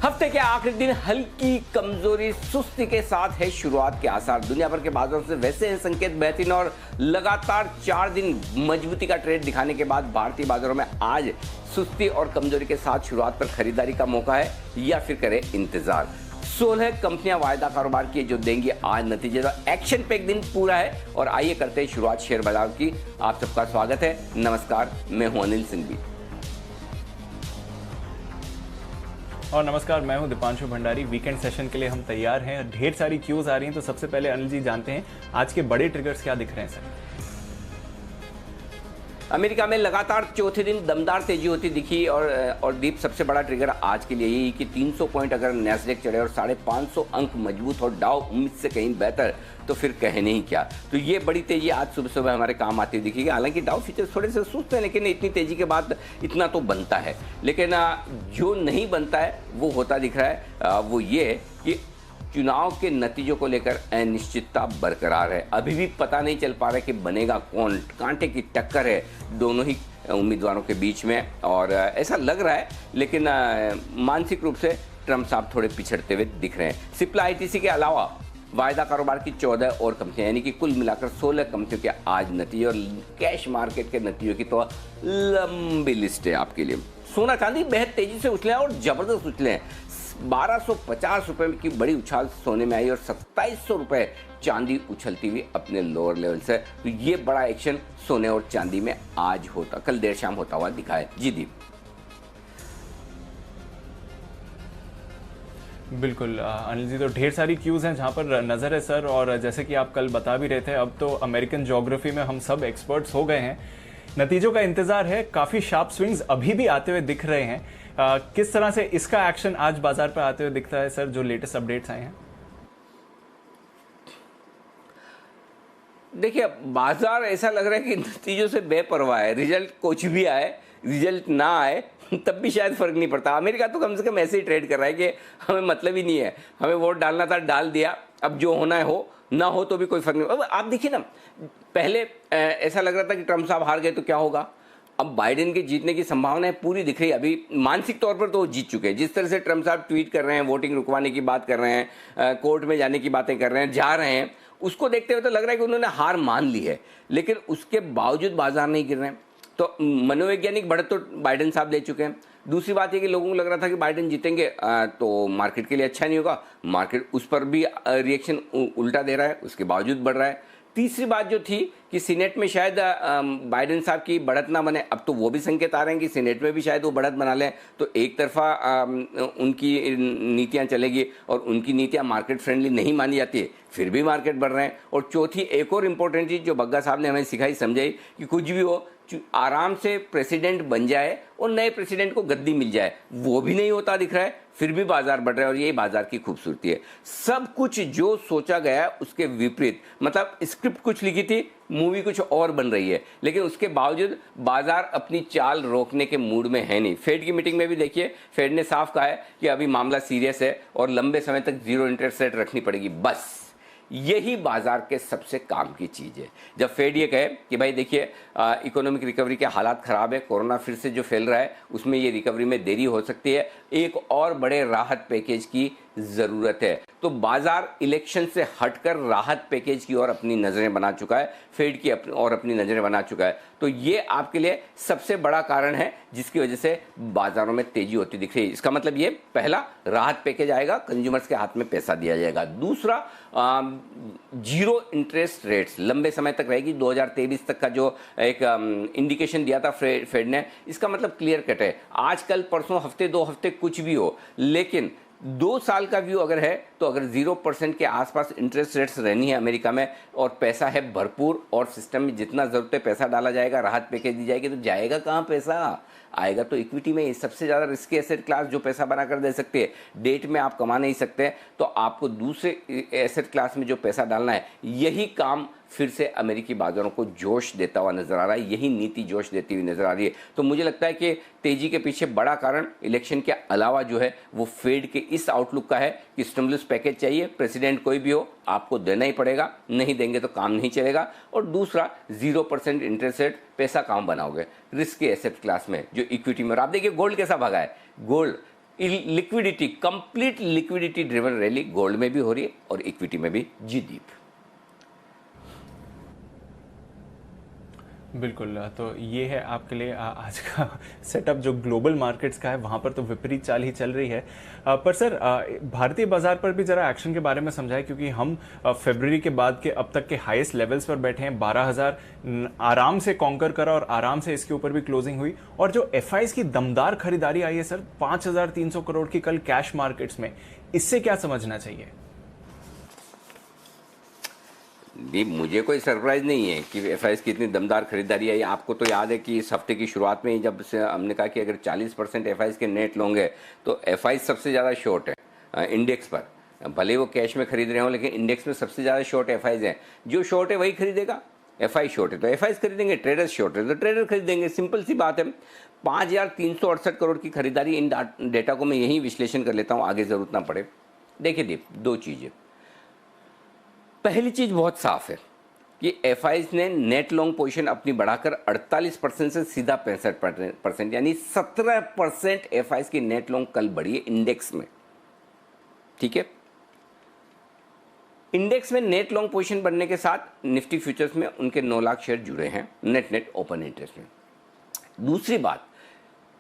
हफ्ते के आखिरी दिन हल्की कमजोरी सुस्ती के साथ है शुरुआत के आसार। दुनिया भर के बाजारों से वैसे हैं संकेत बेहतरीन और लगातार 4 दिन मजबूती का ट्रेड दिखाने के बाद भारतीय बाजारों में आज सुस्ती और कमजोरी के साथ शुरुआत पर खरीदारी का मौका है या फिर करें इंतजार। 16 कंपनियां वायदा कारोबार की जो देंगी आज नतीजे। एक्शन पे एक दिन पूरा है और आइए करते हैं शुरुआत शेयर बाजार की। आप सबका स्वागत है। नमस्कार, मैं हूं अनिल सिंघवी। और नमस्कार, मैं हूं दीपांशु भंडारी। वीकेंड सेशन के लिए हम तैयार हैं। ढेर सारी क्यूज आ रही हैं, तो सबसे पहले अनिल जी जानते हैं आज के बड़े ट्रिगर्स क्या दिख रहे हैं सर। अमेरिका में लगातार चौथे दिन दमदार तेजी होती दिखी और दीप सबसे बड़ा ट्रिगर आज के लिए यही कि 300 पॉइंट अगर नैस्डैक चढ़े और 550 अंक मजबूत और डाउ उम्मीद से कहीं बेहतर तो फिर कहने ही क्या। तो ये बड़ी तेजी आज सुबह सुबह हमारे काम आती दिखेगी। हालांकि डाउ फ्यूचर्स थोड़े से सुस्त हैं, लेकिन इतनी तेजी के बाद इतना तो बनता है। लेकिन जो नहीं बनता है वो होता दिख रहा है, वो ये है कि चुनाव के नतीजों को लेकर अनिश्चितता बरकरार है। अभी भी पता नहीं चल पा रहा है कि बनेगा कौन। कांटे की टक्कर है दोनों ही उम्मीदवारों के बीच में और ऐसा लग रहा है, लेकिन मानसिक रूप से ट्रंप साहब थोड़े पिछड़ते हुए दिख रहे हैं। सिप्ला आईटीसी के अलावा वायदा कारोबार की 14 और कंपनियां, यानी कि कुल मिलाकर 16 कंपनियों के आज नतीजे और कैश मार्केट के नतीजों की तो लंबी लिस्ट है आपके लिए। सोना चांदी बेहद तेजी से उछले और जबरदस्त उछले हैं। 1250 रुपए की बड़ी उछाल सोने में आई और 2700 रुपए चांदी उछलती हुई अपने लोअर लेवल से। तो ये बड़ा एक्शन सोने और चांदी में आज होता, कल देर शाम होता हुआ दिखा है। जी दीप। बिल्कुल अनिल जी, तो ढेर सारी क्यूज हैं जहां पर नजर है सर। और जैसे कि आप कल बता भी रहे थे, अब तो अमेरिकन ज्योग्राफी में हम सब एक्सपर्ट्स हो गए हैं। नतीजों का इंतजार है। काफी शार्प स्विंग्स अभी भी आते हुए दिख रहे हैं। किस तरह से इसका एक्शन आज बाजार पर आते हुए दिखता है सर, जो लेटेस्ट अपडेट्स आए हैं? देखिए, बाजार ऐसा लग रहा है कि नतीजों से बेपरवाह है। रिजल्ट कुछ भी आए, रिजल्ट ना आए तब भी शायद फर्क नहीं पड़ता। अमेरिका तो कम से कम ऐसे ही ट्रेड कर रहा है कि हमें मतलब ही नहीं है, हमें वोट डालना था डाल दिया, अब जो होना है हो, ना हो तो भी कोई फर्क नहीं। अब आप देखिए ना, पहले ऐसा लग रहा था कि ट्रंप साहब हार गए तो क्या होगा। अब बाइडेन के जीतने की संभावनाएं पूरी दिख रही है। अभी मानसिक तौर पर तो वो जीत चुके हैं। जिस तरह से ट्रंप साहब ट्वीट कर रहे हैं, वोटिंग रुकवाने की बात कर रहे हैं, कोर्ट में जाने की बातें कर रहे हैं, जा रहे हैं, उसको देखते हुए तो लग रहा है कि उन्होंने हार मान ली है। लेकिन उसके बावजूद बाजार नहीं गिर रहे हैं। तो मनोवैज्ञानिक बढ़त तो बाइडेन साहब ले चुके हैं। दूसरी बात है कि लोगों को लग रहा था कि बाइडेन जीतेंगे तो मार्केट के लिए अच्छा नहीं होगा। मार्केट उस पर भी रिएक्शन उल्टा दे रहा है, उसके बावजूद बढ़ रहा है। तीसरी बात जो थी कि सीनेट में शायद बाइडेन साहब की बढ़त ना बने, अब तो वो भी संकेत आ रहे हैं कि सीनेट में भी शायद वो बढ़त बना लें। तो एक तरफा उनकी नीतियां चलेगी और उनकी नीतियां मार्केट फ्रेंडली नहीं मानी जाती है, फिर भी मार्केट बढ़ रहे हैं। और चौथी एक और इम्पोर्टेंट चीज़ जो बग्गा साहब ने हमें सिखाई समझाई कि कुछ भी हो, आराम से प्रेसिडेंट बन जाए और नए प्रेसिडेंट को गद्दी मिल जाए, वो भी नहीं होता दिख रहा है, फिर भी बाजार बढ़ रहा है। और यही बाजार की खूबसूरती है। सब कुछ जो सोचा गया उसके विपरीत, मतलब स्क्रिप्ट कुछ लिखी थी, मूवी कुछ और बन रही है, लेकिन उसके बावजूद बाजार अपनी चाल रोकने के मूड में है नहीं। फेड की मीटिंग में भी देखिए, फेड ने साफ कहा है कि अभी मामला सीरियस है और लंबे समय तक 0 इंटरेस्ट रेट रखनी पड़ेगी। बस यही बाजार के सबसे काम की चीज़ है। जब फेड ये कहे कि भाई देखिए, इकोनॉमिक रिकवरी के हालात ख़राब है, कोरोना फिर से जो फैल रहा है उसमें ये रिकवरी में देरी हो सकती है, एक और बड़े राहत पैकेज की ज़रूरत है। तो बाजार इलेक्शन से हटकर राहत पैकेज की ओर अपनी नज़रें बना चुका है, फेड की और अपनी नज़रें बना चुका है। तो ये आपके लिए सबसे बड़ा कारण है जिसकी वजह से बाजारों में तेजी होती दिख रही है। इसका मतलब ये, पहला, राहत पैकेज आएगा, कंज्यूमर्स के हाथ में पैसा दिया जाएगा। दूसरा, 0 इंटरेस्ट रेट्स लंबे समय तक रहेगी। 2023 तक का जो एक इंडिकेशन दिया था फेड ने, इसका मतलब क्लियर कट है। आजकल परसों, हफ्ते 2 हफ्ते कुछ भी हो, लेकिन 2 साल का व्यू अगर है तो अगर 0% के आसपास इंटरेस्ट रेट्स रहनी है अमेरिका में और पैसा है भरपूर और सिस्टम में जितना ज़रूरत है पैसा डाला जाएगा, राहत पैकेज दी जाएगी, तो जाएगा कहाँ पैसा? आएगा तो इक्विटी में। सबसे ज़्यादा रिस्की एसेट क्लास जो पैसा बना कर दे सकते हैं, डेट में आप कमा नहीं सकते, तो आपको दूसरे एसेट क्लास में जो पैसा डालना है, यही काम फिर से अमेरिकी बाजारों को जोश देता हुआ नजर आ रहा है। यही नीति जोश देती हुई नजर आ रही है। तो मुझे लगता है कि तेजी के पीछे बड़ा कारण इलेक्शन के अलावा जो है वो फेड के इस आउटलुक का है कि स्टिमुलस पैकेज चाहिए, प्रेसिडेंट कोई भी हो आपको देना ही पड़ेगा, नहीं देंगे तो काम नहीं चलेगा। और दूसरा, 0% इंटरेस्ट रेट, पैसा कहाँ बनाओगे? रिस्की एसेट क्लास में, जो इक्विटी में। और आप देखिए गोल्ड कैसा भागा है। Gold liquidity, complete liquidity driven rally gold में भी हो रही है और इक्विटी में भी। जी दीप। बिल्कुल, तो ये है आपके लिए आज का सेटअप जो ग्लोबल मार्केट्स का है, वहाँ पर तो विपरीत चाल ही चल रही है। पर सर, भारतीय बाजार पर भी जरा एक्शन के बारे में समझाएं, क्योंकि हम फरवरी के बाद के अब तक के हाईएस्ट लेवल्स पर बैठे हैं। 12,000 आराम से कॉन्कर करा और आराम से इसके ऊपर भी क्लोजिंग हुई। और जो एफआईज की दमदार खरीदारी आई है सर, 5,300 करोड़ की कल कैश मार्केट्स में, इससे क्या समझना चाहिए? नहीं, मुझे कोई सरप्राइज नहीं है कि एफआईएस की इतनी दमदार खरीदारी आई। आपको तो याद है कि इस हफ्ते की शुरुआत में ही जब से हमने कहा कि अगर 40% एफआईएस के नेट लॉन्ग है तो एफआईएस सबसे ज़्यादा शॉर्ट है इंडेक्स पर। भले वो कैश में खरीद रहे हो, लेकिन इंडेक्स में सबसे ज़्यादा शॉर्ट एफआईएस हैं। जो शॉर्ट है वही खरीदेगा। एफआई शॉर्ट है तो एफआईएस खरीदेंगे, ट्रेडर्स शॉर्ट है तो ट्रेडर खरीदेंगे। सिंपल सी बात है। 5,368 करोड़ की खरीदारी, इन डेटा को मैं यही विश्लेषण कर लेता हूँ, आगे ज़रूरत ना पड़े। देखिए दीप, दो चीज़ें। पहली चीज बहुत साफ है कि एफआईएस ने नेट लॉन्ग पोजीशन अपनी बढ़ाकर 48% से सीधा 65%, यानी 17% एफआईएस की नेट लॉन्ग कल बढ़ी है इंडेक्स में। ठीक है, इंडेक्स में नेट लॉन्ग पोजीशन बढ़ने के साथ निफ्टी फ्यूचर्स में उनके 9 लाख शेयर जुड़े हैं नेट ओपन इंटरेस्ट में। दूसरी बात,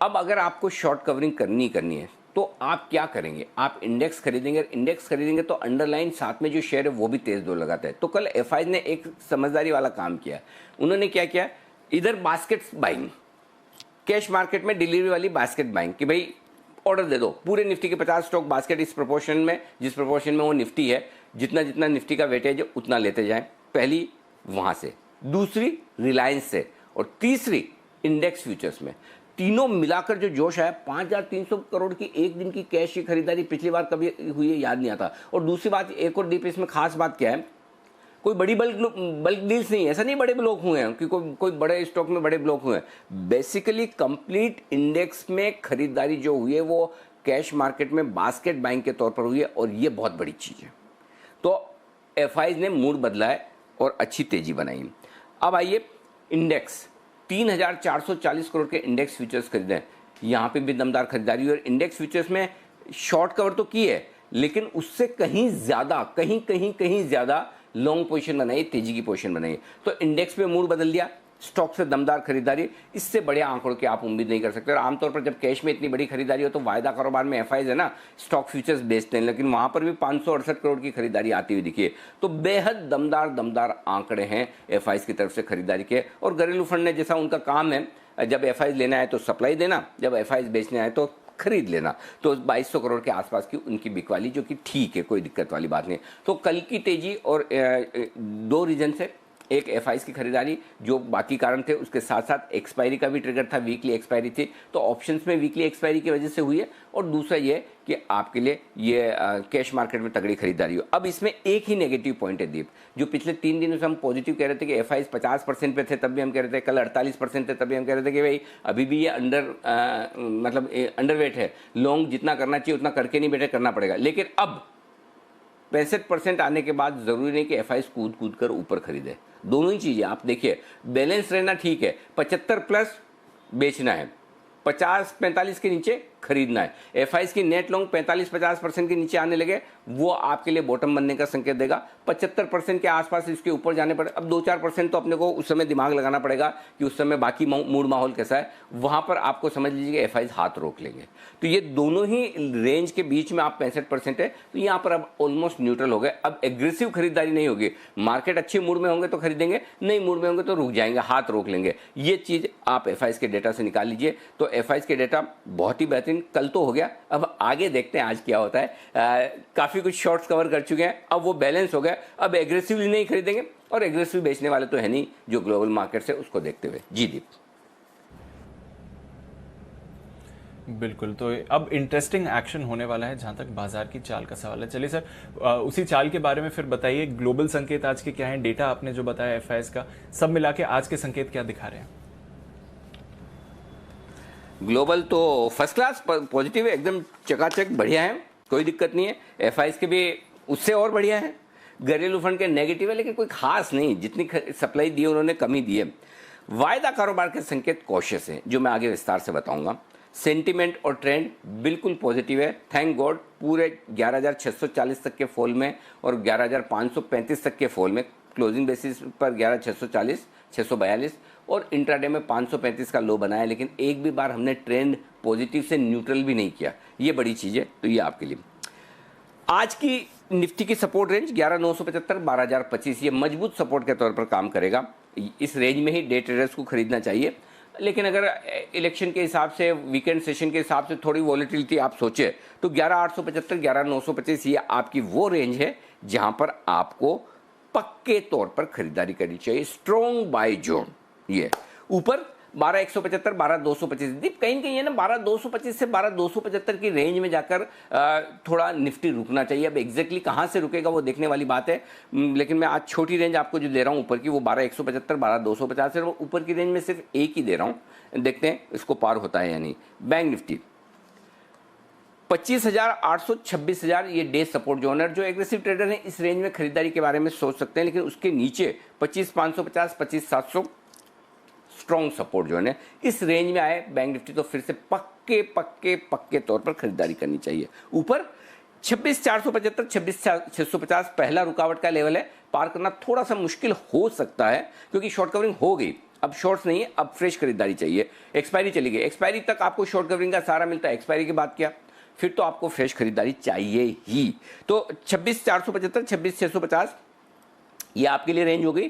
अब अगर आपको शॉर्ट कवरिंग करनी है तो आप क्या करेंगे? आप इंडेक्स खरीदेंगे। इंडेक्स खरीदेंगे तो अंडरलाइन साथ में जो शेयर है वो भी तेज दौड़ लगाता है। तो कल एफआई ने एक समझदारी वाला काम किया। उन्होंने क्या किया, इधर बास्केट बाइंग, कैश मार्केट में डिलीवरी वाली बास्केट बाइंग कि भाई ऑर्डर दे दो, पूरे निफ्टी के 50 स्टॉक बास्केट इस प्रोपोर्शन में, जिस प्रोपोर्शन में वो निफ्टी है, जितना जितना निफ्टी का वेटेज है उतना लेते जाएं। पहली वहां से, दूसरी रिलायंस से, और तीसरी इंडेक्स फ्यूचर्स में। तीनों मिलाकर जो जोश आया, 5,300 करोड़ की एक दिन की कैश की खरीदारी पिछली बार कभी हुई है याद नहीं आता। और दूसरी बात, एक और डीप इसमें खास बात क्या है, कोई बड़ी बल्क डील्स नहीं है। ऐसा नहीं बड़े ब्लॉक हुए हैं कि कोई बड़े स्टॉक में बड़े ब्लॉक हुए हैं। बेसिकली कंप्लीट इंडेक्स में खरीदारी जो हुई है वो कैश मार्केट में बास्केट बाइंग के तौर पर हुई है, और ये बहुत बड़ी चीज़ है। तो एफआईज ने मूड बदला है और अच्छी तेजी बनाई। अब आइए इंडेक्स, 3,440 करोड़ के इंडेक्स फ्यूचर्स खरीदे, यहाँ पे भी दमदार खरीदारी हुई। और इंडेक्स फ्यूचर्स में शॉर्ट कवर तो की है, लेकिन उससे कहीं ज़्यादा लॉन्ग पोजीशन बनाई, तेजी की पोजीशन बनाई। तो इंडेक्स में मूड बदल दिया, स्टॉक से दमदार खरीदारी। इससे बड़े आंकड़ों की आप उम्मीद नहीं कर सकते। और आमतौर पर जब कैश में इतनी बड़ी खरीदारी हो तो वायदा कारोबार में एफआईज है ना, स्टॉक फ्यूचर्स बेचते हैं, लेकिन वहां पर भी 568 करोड़ की खरीदारी आती हुई दिखी है। तो बेहद दमदार आंकड़े हैं एफआईज की तरफ से खरीदारी के। और घरेलू फंड ने, जैसा उनका काम है, जब एफआईज लेना है तो सप्लाई देना, जब एफआईज बेचने आए तो खरीद लेना। तो 2,200 करोड़ के आसपास की उनकी बिकवाली, जो कि ठीक है, कोई दिक्कत वाली बात नहीं। तो कल की तेजी और दो रीजन से, एक एफआईज की खरीदारी जो बाकी कारण थे, उसके साथ साथ एक्सपायरी का भी ट्रिगर था, वीकली एक्सपायरी थी, तो ऑप्शंस में वीकली एक्सपायरी की वजह से हुई है। और दूसरा ये कि आपके लिए ये कैश मार्केट में तगड़ी खरीदारी हो। अब इसमें एक ही नेगेटिव पॉइंट है दीप, जो पिछले 3 दिनों से हम पॉजिटिव कह रहे थे कि एफआईज 50% पे थे, तब भी हम कह रहे थे, कल 48% थे, तब भी हम कह रहे थे कि भाई अभी भी ये अंडरवेट है, लॉन्ग जितना करना चाहिए उतना करके नहीं बैठे, करना पड़ेगा। लेकिन अब 65% आने के बाद जरूरी नहीं कि एफआईज कूद कर ऊपर खरीदे। दोनों ही चीजें आप देखिए, बैलेंस रहना ठीक है, 75 प्लस बेचना है, 50-45 के नीचे खरीदना है। एफआईज की नेट लॉन्ग 45-50% के नीचे आने लगे, वो आपके लिए बॉटम बनने का संकेत देगा। 75% के आसपास इसके ऊपर जाने पड़े। अब 2-4% तो अपने को उस समय दिमाग लगाना पड़ेगा कि उस समय बाकी मूड माहौल कैसा है, वहां पर आपको समझ लीजिए कि एफआईज हाथ रोक लेंगे। तो ये दोनों ही रेंज के बीच में आप 65% है, तो यहाँ पर अब ऑलमोस्ट न्यूट्रल हो गए। अब एग्रेसिव खरीदारी नहीं होगी। मार्केट अच्छे मूड में होंगे तो खरीदेंगे, नहीं मूड में होंगे तो रुक जाएंगे, हाथ रोक लेंगे। ये चीज आप एफआईज के डेटा से निकाल लीजिए। तो एफआईज के डेटा बहुत ही बेहतरीन कल तो हो गया, अब आगे देखते हैं आज क्या होता है। काफी कुछ शॉर्ट्स कवर कर चुके हैं, अब वो बैलेंस हो गया। अब एग्रेसिवली नहीं खरीदेंगे, और एग्रेसिव बेचने वाले तो है नहीं जो ग्लोबल मार्केट से, उसको देखते हुए। जी दीप। बिल्कुल, तो अब इंटरेस्टिंग एक्शन होने वाला है जहां तक बाजार की चाल का सवाल है। चलिए सर, उसी चाल के बारे में फिर बताइए, ग्लोबल संकेत आज के क्या हैं? डेटा आपने जो बताया एफआईएस का, सब मिला के आज के संकेत क्या दिखा रहे हैं? ग्लोबल तो फर्स्ट क्लास पॉजिटिव है, एकदम चकाचक बढ़िया है, कोई दिक्कत नहीं है। एफआईएस के भी उससे और बढ़िया है। घरेलू फंड के नेगेटिव है, लेकिन कोई खास नहीं, जितनी सप्लाई दी है उन्होंने कमी दी है। वायदा कारोबार के संकेत कॉशियस हैं, जो मैं आगे विस्तार से बताऊंगा। सेंटिमेंट और ट्रेंड बिल्कुल पॉजिटिव है, थैंक गॉड। पूरे 11,640 तक के फॉल में और 11,535 तक के फॉल में, क्लोजिंग बेसिस पर 11,640, 642 और इंट्राडे में 535 का लो बनाया, लेकिन एक भी बार हमने ट्रेंड पॉजिटिव से न्यूट्रल भी नहीं किया, ये बड़ी चीज़ है। तो ये आपके लिए आज की निफ्टी की सपोर्ट रेंज 11,975, 12,025, ये मजबूत सपोर्ट के तौर पर काम करेगा। इस रेंज में ही डे ट्रेडर्स को खरीदना चाहिए, लेकिन अगर इलेक्शन के हिसाब से, वीकेंड सेशन के हिसाब से थोड़ी वॉलेटिलिटी आप सोचे तो 11,875, 11,925 ये आपकी वो रेंज है जहां पर आपको पक्के तौर पर खरीदारी करनी चाहिए। स्ट्रॉन्ग बाय जोन ये ऊपर 12,175, 12,225 दीप कहीं न कहीं है ना, 12,225 से 12,275 की रेंज में जाकर थोड़ा निफ्टी रुकना चाहिए। अब एग्जैक्टली कहाँ से रुकेगा वो देखने वाली बात है, लेकिन मैं आज छोटी रेंज आपको जो दे रहा हूँ ऊपर की वो 12,175, 12,250 है। ऊपर की रेंज में सिर्फ एक ही दे रहा हूँ, देखते हैं इसको पार होता है या नहीं। बैंक निफ्टी 25,800, 26,000 ये डे सपोर्ट जोन है। जो एग्रेसिव ट्रेडर हैं इस रेंज में खरीदारी के बारे में सोच सकते हैं, लेकिन उसके नीचे 25,550, 25,700 स्ट्रॉन्ग सपोर्ट जो है इस रेंज में आए बैंक निफ्टी तो फिर से पक्के तौर पर खरीदारी करनी चाहिए। ऊपर 26,475, 26,650 पहला रुकावट का लेवल है, पार करना थोड़ा सा मुश्किल हो सकता है क्योंकि शॉर्ट कवरिंग हो गई, अब शॉर्ट्स नहीं है, अब फ्रेश खरीदारी चाहिए। एक्सपायरी चली गई, एक्सपायरी तक आपको शॉर्ट कवरिंग का सहारा मिलता है, एक्सपायरी की बात किया फिर तो आपको फ्रेश खरीदारी चाहिए ही। तो 26,475, 26,650 ये आपके लिए रेंज हो गई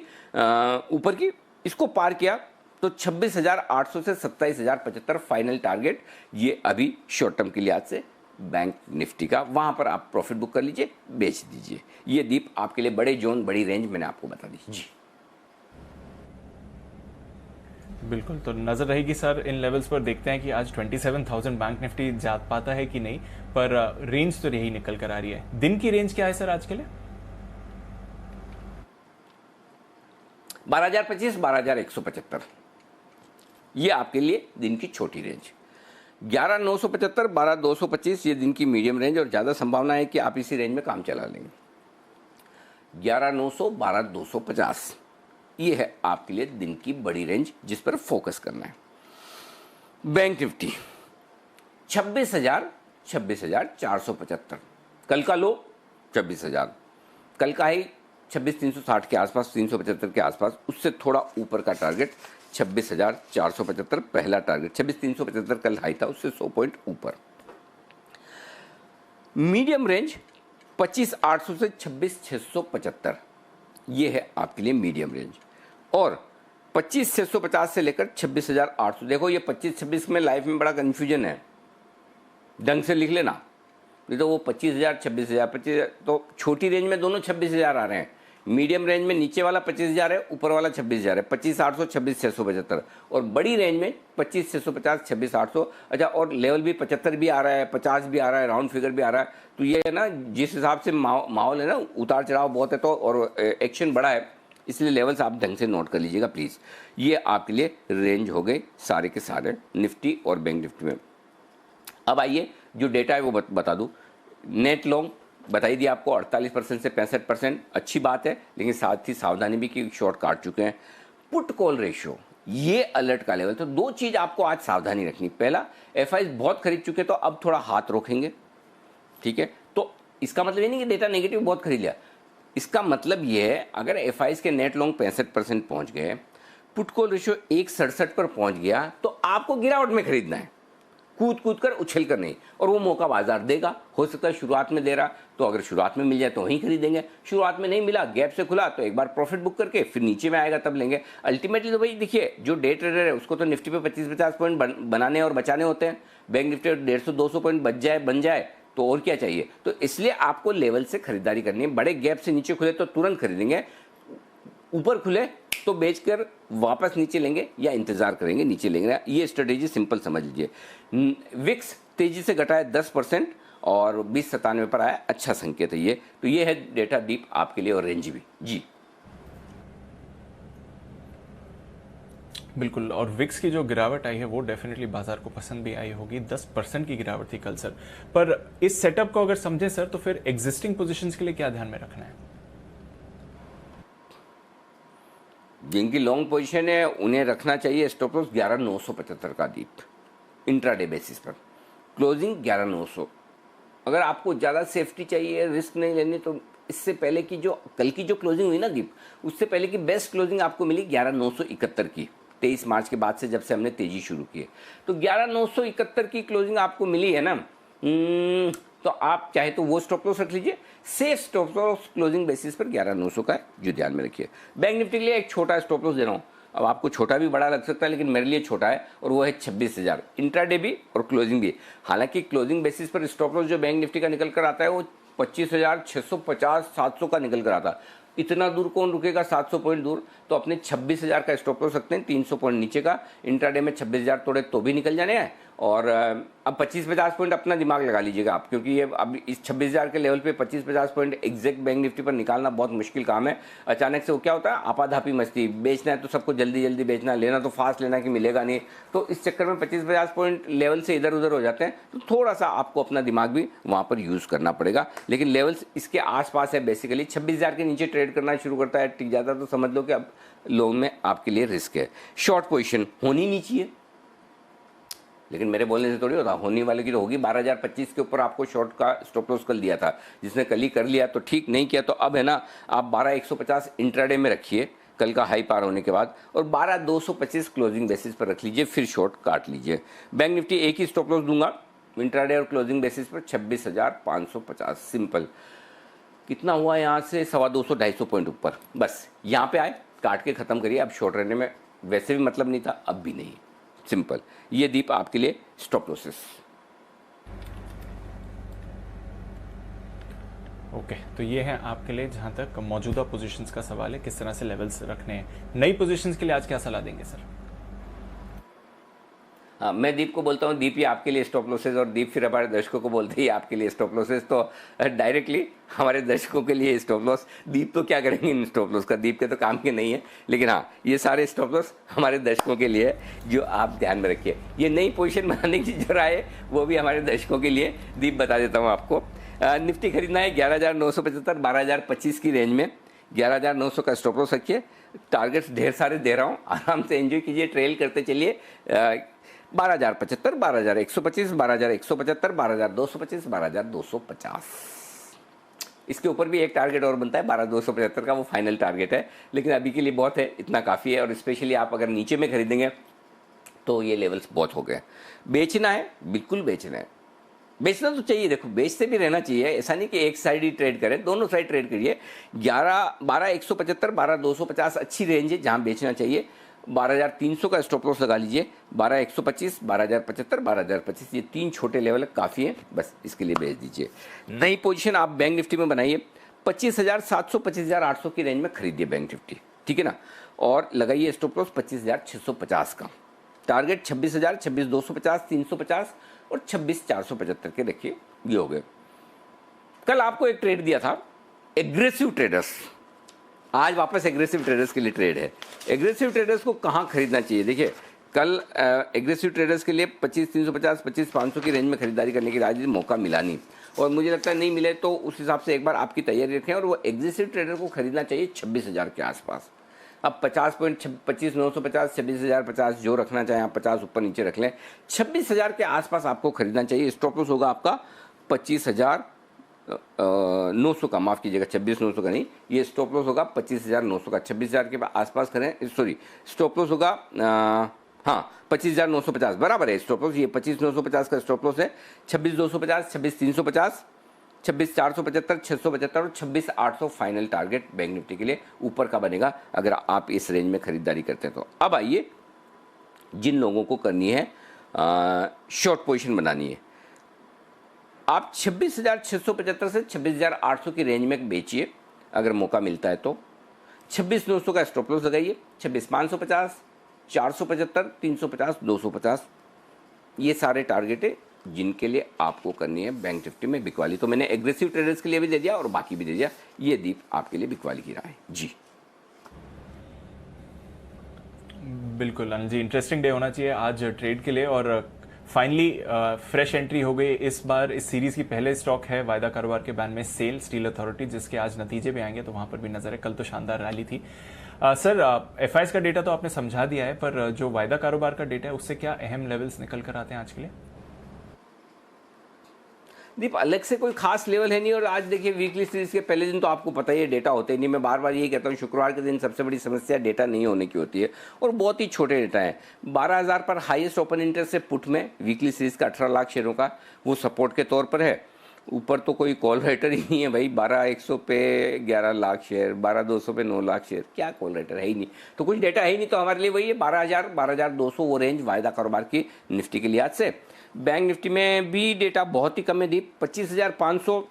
ऊपर की। इसको पार किया तो 26,800 से 27,075 फाइनल टारगेट, ये अभी शॉर्ट टर्म के लिहाज से बैंक निफ्टी का, वहां पर आप प्रॉफिट बुक कर लीजिए, बेच दीजिए। ये दीप आपके लिए बड़े जोन, बड़ी रेंज मैंने आपको बता दी जी। बिल्कुल, तो नजर रहेगी सर इन लेवल्स पर। देखते हैं कि आज 27,000 बैंक निफ्टी जा पाता है कि नहीं, पर रेंज तो यही निकल कर आ रही है। दिन की रेंज क्या है सर आज के लिए? 12,025, 12,175 ये आपके लिए दिन की छोटी रेंज। 11,975, 12,225 ये दिन की मीडियम रेंज, और ज़्यादा संभावना है कि आप इसी रेंज में काम चला लेंगे। 11,900, 12,250 ये है आपके लिए दिन की बड़ी रेंज जिस पर फोकस करना है। बैंक निफ्टी 26,000, 26,475 कल का लो 26,000, कल का ही 26,360 के आसपास, 375 के आसपास, उससे थोड़ा ऊपर का टारगेट 26,475 पहला टारगेट। 26,375 कल हाई था, उससे 100 पॉइंट ऊपर। मीडियम रेंज 25,800 से 26,675 ये है आपके लिए मीडियम रेंज, और 25,650 से लेकर 26,800। देखो ये 25-26 में लाइफ में बड़ा कंफ्यूजन है, ढंग से लिख लेना, नहीं तो वो 25,000, 26,000, 25,000, तो छोटी रेंज में दोनों 26,000 आ रहे हैं। मीडियम रेंज में नीचे वाला 25,000 है, ऊपर वाला 26,000 है, 25,800, 26,675, और बड़ी रेंज में 25,650, 26,800। अच्छा, और लेवल भी 75 भी आ रहा है, 50 भी आ रहा है, राउंड फिगर भी आ रहा है। तो ये है ना, जिस हिसाब से माहौल है ना, उतार चढ़ाव बहुत है, तो और एक्शन बड़ा है, इसलिए लेवल्स आप ढंग से नोट कर लीजिएगा प्लीज़। ये आपके लिए रेंज हो गए सारे के सारे निफ्टी और बैंक निफ्टी में। अब आइए जो डेटा है वो बता दूं। नेट लॉन्ग बताई दी आपको, 48% से 65%, अच्छी बात है, लेकिन साथ ही सावधानी भी कि शॉर्ट काट चुके हैं। पुट कॉल रेशियो ये अलर्ट का लेवल। तो दो चीज़ आपको आज सावधानी रखनी। पहला, एफआई बहुत खरीद चुके तो अब थोड़ा हाथ रोकेंगे, ठीक है। तो इसका मतलब ये नहीं कि डेटा नेगेटिव बहुत खरीद लिया, इसका मतलब ये है अगर एफआईज के नेट लॉन्ग 65% पहुंच गए, पुट कॉल रेशियो 1.67 पर पहुंच गया, तो आपको गिरावट में खरीदना है, कूद कर उछल कर नहीं, और वो मौका बाजार देगा। हो सकता है शुरुआत में दे रहा, तो अगर शुरुआत में मिल जाए तो वहीं खरीदेंगे, शुरुआत में नहीं मिला, गैप से खुला, तो एक बार प्रॉफिट बुक करके फिर नीचे में आएगा तब लेंगे। अल्टीमेटली तो भाई देखिए, जो डे ट्रेडर है उसको तो निफ्टी पे 25-50 पॉइंट बनाने और बचाने होते हैं। बैंक निफ्टी 150-200 पॉइंट बन जाए तो और क्या चाहिए। तो इसलिए आपको लेवल से खरीदारी करनी है। बड़े गैप से नीचे खुले तो तुरंत खरीदेंगे, ऊपर खुले तो बेचकर वापस नीचे लेंगे या इंतजार करेंगे नीचे लेंगे। ये स्ट्रेटेजी सिंपल समझ लीजिए। विक्स तेजी से घटा है 10% और 2097 पर आया, अच्छा संकेत है ये। तो ये है डेटा डीप आपके लिए, और रेंज भी जी। बिल्कुल, और विक्स की जो गिरावट आई है वो डेफिनेटली बाजार को पसंद भी आई होगी। 10% की गिरावट थी कल सर। पर इस सेटअप को अगर समझें सर, तो फिर एग्जिस्टिंग पोजीशंस के लिए क्या ध्यान में रखना है? जिनकी लॉन्ग पोजीशन है उन्हें रखना चाहिए स्टॉप लॉस 11,975 का दीप। इंट्राडे बेसिस पर, क्लोजिंग 11,900। अगर आपको ज़्यादा सेफ्टी चाहिए, रिस्क नहीं लेनी, तो इससे पहले की जो कल की जो क्लोजिंग हुई ना दीप, उससे पहले की बेस्ट क्लोजिंग आपको मिली 11,971 की, 23 मार्च के बाद से जब से हमने तेजी शुरू की है। तो 11,971 की क्लोजिंग आपको मिली है ना, तो आप चाहे तो वो स्टॉप लॉस रख लीजिए। Safe stop loss closing basis पर 11,900 का है, जो ध्यान में रखिए। बैंक निफ्टी के लिए एक छोटा स्टॉप लॉस दे रहा हूँ, अब आपको छोटा भी बड़ा लग सकता है, लेकिन मेरे लिए छोटा है, और वो है 26,000, इंट्राडे भी और क्लोजिंग भी। हालांकि क्लोजिंग बेसिस पर स्टॉप लॉस जो बैंक निफ्टी का निकल कर आता है वो 25,650 700 का निकल कर आता है। इतना दूर कौन रुकेगा, 700 पॉइंट दूर, तो अपने 26,000 का स्टॉप लॉस रखते हैं, 300 पॉइंट नीचे का। इंट्राडे में 26,000 तोड़े तो भी निकल जाने हैं, और अब 25-50 पॉइंट अपना दिमाग लगा लीजिएगा आप, क्योंकि ये अब इस 26,000 के लेवल पे 25-50 पॉइंट एग्जैक्ट बैंक निफ्टी पर निकालना बहुत मुश्किल काम है। अचानक से वो क्या होता है, आपाधापी मस्ती, बेचना है तो सबको जल्दी जल्दी बेचना, लेना तो फास्ट लेना कि मिलेगा नहीं, तो इस चक्कर में 25-50 पॉइंट लेवल से इधर उधर हो जाते हैं। तो थोड़ा सा आपको अपना दिमाग भी वहाँ पर यूज़ करना पड़ेगा, लेकिन लेवल्स इसके आसपास है। बेसिकली 26,000 के नीचे ट्रेड करना शुरू करता है, टिक जाता है, तो समझ लो कि अब लोन में आपके लिए रिस्क है। शॉर्ट पोजीशन होनी नहीं चाहिए, लेकिन मेरे बोलने से थोड़ी होता, होने वाले की तो होगी। 12,025 के ऊपर आपको शॉर्ट का स्टॉप लॉस कल दिया था, जिसने कल ही कर लिया तो ठीक, नहीं किया तो अब है ना, आप 12,150 इंट्राडे में रखिए कल का हाई पार होने के बाद, और 12,225 क्लोजिंग बेसिस पर रख लीजिए, फिर शॉर्ट काट लीजिए। बैंक निफ्टी एक ही स्टॉप लॉस दूंगा इंट्राडे और क्लोजिंग बेसिस पर 26,550, सिंपल। कितना हुआ यहाँ से, 250-250 पॉइंट ऊपर, बस यहाँ पे आए, काट के ख़त्म करिए। अब शॉर्ट रहने में वैसे भी मतलब नहीं था, अब भी नहीं, सिंपल। ये दीप आपके लिए स्टॉप लॉसेस। ओके, तो ये है आपके लिए जहां तक मौजूदा पोजीशंस का सवाल है, किस तरह से लेवल्स रखने हैं। नई पोजीशंस के लिए आज क्या सलाह देंगे सर? हाँ, मैं दीप को बोलता हूँ, दीप ही आपके लिए स्टॉप लॉसेस, और दीप फिर हमारे दर्शकों को बोलते ही आपके लिए स्टॉप लॉसेस, तो डायरेक्टली हमारे दर्शकों के लिए स्टॉप लॉस। दीप तो क्या करेंगे इन स्टॉप लॉस का, दीप के तो काम के नहीं है, लेकिन हाँ, ये सारे स्टॉप लॉस हमारे दर्शकों के लिए है, जो आप ध्यान में रखिए। ये नई पोजीशन बनाने की जो राय है वो भी हमारे दर्शकों के लिए, दीप बता देता हूँ आपको। निफ्टी खरीदना है 11,975 12,025 की रेंज में, 11,900 का स्टॉप लॉस रखिए। टारगेट्स ढेर सारे दे रहा हूँ, आराम से एंजॉय कीजिए, ट्रेल करते चलिए। 12,075 12,125 12,175 12,225 12,250, इसके ऊपर भी एक टारगेट और बनता है 12,275 का, वो फाइनल टारगेट है, लेकिन अभी के लिए बहुत है, इतना काफ़ी है। और स्पेशली आप अगर नीचे में खरीदेंगे तो ये लेवल्स बहुत हो गए। बेचना है, बिल्कुल बेचना है, बेचना तो चाहिए, देखो बेचते भी रहना चाहिए, ऐसा नहीं कि एक साइड ही ट्रेड करें, दोनों साइड ट्रेड करिए। 12,175 12,250 अच्छी रेंज है जहां बेचना चाहिए। 12,300 का स्टॉप लॉस लगा लीजिए, 12,125 12,075 12,025, ये तीन छोटे लेवल काफ़ी है, बस इसके लिए बेच दीजिए। नई पोजीशन आप बैंक निफ्टी में बनाइए, 25,700 25,800 की रेंज में खरीदिए बैंक निफ्टी, ठीक है ना, और लगाइए स्टॉप लॉस 25,650 का। टारगेट 26,000 26,250 350 और 26,475 के रखिए, ये हो गए। कल आपको एक ट्रेड दिया था एग्रेसिव ट्रेडर्स, आज वापस एग्रेसिव ट्रेडर्स के लिए ट्रेड है। एग्रेसिव ट्रेडर्स को कहाँ खरीदना चाहिए, देखिए कल एग्रेसिव ट्रेडर्स के लिए 25,350 25,500 की रेंज में खरीदारी करने की आज मौका मिला नहीं, और मुझे लगता है नहीं मिले तो उस हिसाब से एक बार आपकी तैयारी रखें, और वो एग्रेसिव ट्रेडर को खरीदना चाहिए 26,000 के आसपास। अब 50 पॉइंट 25,950 26,050 जो रखना चाहें आप, 50 ऊपर नीचे रख लें, 26,000 के आसपास आपको खरीदना चाहिए। स्टॉप लॉस होगा आपका 25,900 का, माफ़ कीजिएगा 26,900 का नहीं, ये स्टॉप लॉस होगा 25,900 का। 26,000 के आसपास करें, सॉरी स्टॉप लॉस होगा हाँ 25,950 बराबर है स्टॉप लॉस, ये 25,950 का स्टॉप लॉस है। 26,250 26,350 26,475 675 और 26,800 फाइनल टारगेट बैंक निफ्टी के लिए ऊपर का बनेगा अगर आप इस रेंज में खरीदारी करते हैं तो। अब आइए जिन लोगों को करनी है शॉर्ट पोजीशन बनानी है, आप 26,675 से 26,800 की रेंज में बेचिए अगर मौका मिलता है तो। 26,900 का स्टॉप लॉस लगाइए, 26,550 475 350 250, ये सारे टारगेट है जिनके लिए आपको करनी है बैंक निफ्टी में बिकवाली। तो मैंने एग्रेसिव ट्रेडर्स के लिए भी दे दिया और बाकी भी दे दिया, ये दीप आपके लिए बिकवाली की राय जी। बिल्कुल अनिल जी, इंटरेस्टिंग डे होना चाहिए आज ट्रेड के लिए, और फाइनली फ्रेश एंट्री हो गई इस बार इस सीरीज की। पहले स्टॉक है वायदा कारोबार के बैन में सेल स्टील अथॉरिटी, जिसके आज नतीजे भी आएंगे तो वहां पर भी नजर है। कल तो शानदार रैली थी। सर एफआईएस का डेटा तो आपने समझा दिया है, पर जो वायदा कारोबार का डेटा है उससे क्या अहम लेवल्स निकल कर आते हैं आज के लिए? दीप, अलग से कोई खास लेवल है नहीं। और आज देखिए वीकली सीरीज के पहले दिन तो आपको पता ही है डेटा होते ही नहीं। मैं बार बार यही कहता हूँ, शुक्रवार के दिन सबसे बड़ी समस्या डेटा नहीं होने की होती है, और बहुत ही छोटे डेटा है। 12,000 पर हाईएस्ट ओपन इंटरेस्ट है पुट में वीकली सीरीज का 18 लाख शेयरों का, वो सपोर्ट के तौर पर है। ऊपर तो कोई कॉल राइटर ही नहीं है भाई। 12,100 पे 11 लाख शेयर, 12,200 पे 9 लाख शेयर, क्या कॉल राइटर है ही नहीं, तो कुछ डेटा है ही नहीं। तो हमारे लिए वही है 12,000 12,200 वो रेंज वायदा कारोबार की निफ्टी के लिहाज से। बैंक निफ्टी में भी डेटा बहुत ही कम है दीप। 25,500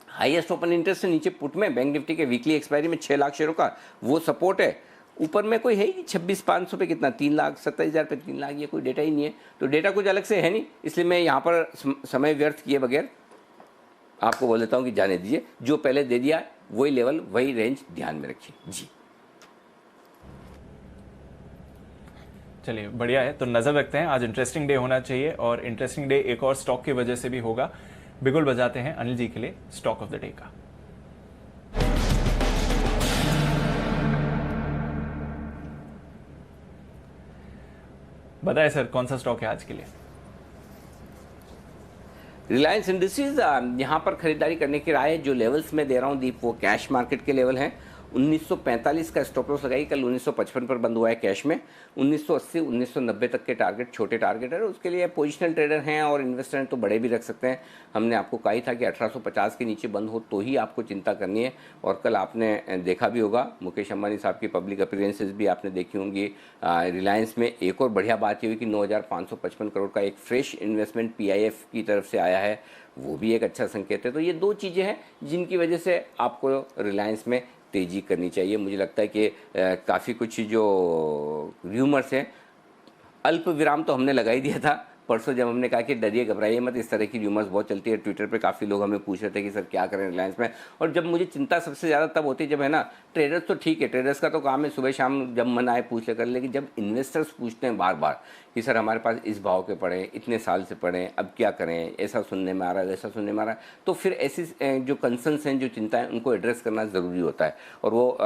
हाईएस्ट ओपन इंटरेस्ट से नीचे पुट में बैंक निफ्टी के वीकली एक्सपायरी में 6 लाख शेयरों का वो सपोर्ट है। ऊपर में कोई है ही नहीं। 26,500 पे कितना, 3 लाख, 27,000 पे 3 लाख, ये कोई डेटा ही नहीं है। तो डेटा कुछ अलग से है नहीं, इसलिए मैं यहाँ पर समय व्यर्थ किए बगैर आपको बोल देता हूँ कि जाने दीजिए, जो पहले दे दिया वही लेवल वही रेंज ध्यान में रखिए जी। चलिए बढ़िया है, तो नजर रखते हैं। आज इंटरेस्टिंग डे होना चाहिए, और इंटरेस्टिंग डे एक और स्टॉक की वजह से भी होगा। बिगुल बजाते हैं अनिल जी के लिए स्टॉक ऑफ द डे का। बताएं सर, कौन सा स्टॉक है आज के लिए? रिलायंस इंडस्ट्रीज, यहाँ पर खरीदारी करने की राय जो लेवल्स में दे रहा हूँ दीप, वो कैश मार्केट के लेवल हैं। 1945 का स्टॉप लॉस लगाई, कल 1955 पर बंद हुआ है कैश में। 1980 1990 तक के टारगेट छोटे टारगेट है, उसके लिए पोजिशनल ट्रेडर हैं और इन्वेस्टर हैं तो बड़े भी रख सकते हैं। हमने आपको कहा ही था कि 1850 के नीचे बंद हो तो ही आपको चिंता करनी है। और कल आपने देखा भी होगा, मुकेश अंबानी साहब की पब्लिक अपीयरेंसेस भी आपने देखी होंगी। रिलायंस में एक और बढ़िया बात ये हुई कि 9,555 करोड़ का एक फ्रेश इन्वेस्टमेंट PIF की तरफ से आया है, वो भी एक अच्छा संकेत है। तो ये दो चीज़ें हैं जिनकी वजह से आपको रिलायंस में तेज़ी करनी चाहिए। मुझे लगता है कि काफ़ी कुछ जो र्यूमर्स हैं, अल्प विराम तो हमने लगा ही दिया था परसों जब हमने कहा कि डरिए घबराइए मत, इस तरह की र्यूमर्स बहुत चलती है। ट्विटर पे काफ़ी लोग हमें पूछ रहे थे कि सर क्या करें रिलायंस में। और जब मुझे चिंता सबसे ज़्यादा तब होती है जब है ना, ट्रेडर्स तो ठीक है, ट्रेडर्स का तो काम है सुबह शाम जब मन आए पूछ लेकर, लेकिन जब इन्वेस्टर्स पूछते हैं बार बार कि सर हमारे पास इस भाव के पड़े, इतने साल से पड़े, अब क्या करें, ऐसा सुनने में आ रहा है, वैसा सुनने में आ रहा है, तो फिर ऐसी जो कंसर्न्स हैं, जो चिंता है, उनको एड्रेस करना ज़रूरी होता है। और वो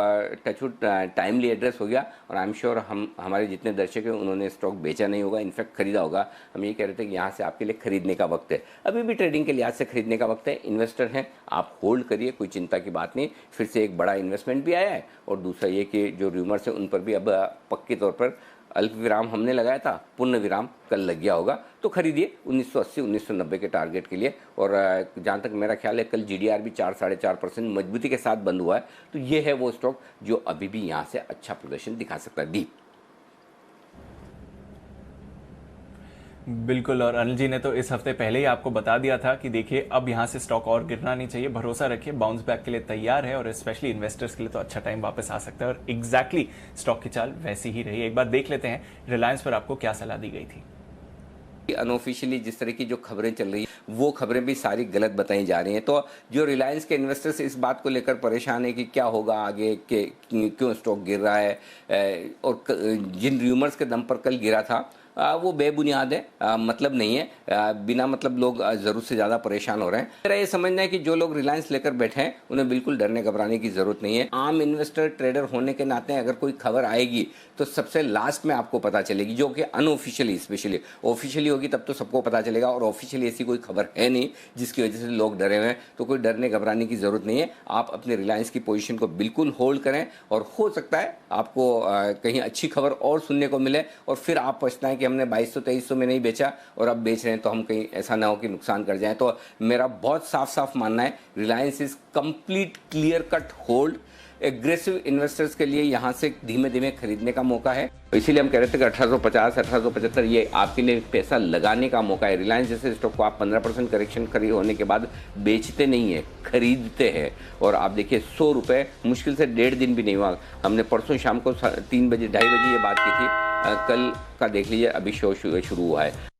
टचवुड टाइमली एड्रेस हो गया। और आई एम श्योर हमारे जितने दर्शक हैं उन्होंने स्टॉक बेचा नहीं होगा, इनफैक्ट खरीदा होगा। हम ये कह रहे थे कि यहाँ से आपके लिए खरीदने का वक्त है, अभी भी ट्रेडिंग के लिहाज से खरीदने का वक्त है। इन्वेस्टर हैं, आप होल्ड करिए, कोई चिंता की बात नहीं। फिर से एक बड़ा इन्वेस्टमेंट भी आया है, और दूसरा ये कि जो र्यूमर्स है उन पर भी अब पक्के तौर पर अल्प विराम हमने लगाया था, पूर्ण विराम कल लग गया होगा। तो खरीदिए 1980 1990 के टारगेट के लिए। और जहाँ तक मेरा ख्याल है कल GDR भी 4-4.5% मजबूती के साथ बंद हुआ है। तो ये है वो स्टॉक जो अभी भी यहाँ से अच्छा प्रदर्शन दिखा सकता है। दीप, बिल्कुल, और अनिल जी ने तो इस हफ्ते पहले ही आपको बता दिया था कि देखिए अब यहां से स्टॉक और गिरना नहीं चाहिए, भरोसा रखिए, बाउंस बैक के लिए तैयार है, और स्पेशली इन्वेस्टर्स के लिए तो अच्छा टाइम वापस आ सकता है। और एग्जैक्टली स्टॉक की चाल वैसी ही रही। एक बार देख लेते हैं रिलायंस पर आपको क्या सलाह दी गई थी। अनऑफिशियली जिस तरह की जो खबरें चल रही हैं वो खबरें भी सारी गलत बताई जा रही हैं। तो जो रिलायंस के इन्वेस्टर्स इस बात को लेकर परेशान है कि क्या होगा आगे, के क्यों स्टॉक गिर रहा है, और जिन र्यूमर्स के दम पर कल गिरा था वो बेबुनियाद है, मतलब नहीं है। बिना मतलब लोग ज़रूरत से ज़्यादा परेशान हो रहे हैं। मेरा ये समझना है कि जो लोग रिलायंस लेकर बैठे हैं उन्हें बिल्कुल डरने घबराने की ज़रूरत नहीं है। आम इन्वेस्टर ट्रेडर होने के नाते अगर कोई खबर आएगी तो सबसे लास्ट में आपको पता चलेगी, जो कि अनऑफिशियली, स्पेशली ऑफिशियली होगी तब तो सबको पता चलेगा। और ऑफिशियली ऐसी कोई खबर है नहीं जिसकी वजह से लोग डरे हुए हैं, तो कोई डरने घबराने की ज़रूरत नहीं है। आप अपने रिलायंस की पोजीशन को बिल्कुल होल्ड करें, और हो सकता है आपको कहीं अच्छी खबर और सुनने को मिले और फिर आप पछताएं कि हमने 2200-2300 में नहीं बेचा और अब बेच रहे हैं, तो हम कहीं ऐसा ना हो कि नुकसान कर जाएं। तो मेरा बहुत साफ साफ मानना है, Reliance is complete clear cut hold. Aggressive investors के लिए यहाँ से धीमे धीमे खरीदने का मौका है। इसीलिए हम कह रहे थे कि 1850 1875 ये आपके लिए पैसा लगाने का मौका है। रिलायंस जैसे स्टॉक को आप 15% करेक्शन खरीद होने के बाद बेचते नहीं है, खरीदते हैं। और आप देखिए 100 रुपये मुश्किल से 1.5 दिन भी नहीं हुआ। हमने परसों शाम को 3 बजे 2:30 बजे ये बात की थी, कल का देख लीजिए अभी शो शुरू हुआ है।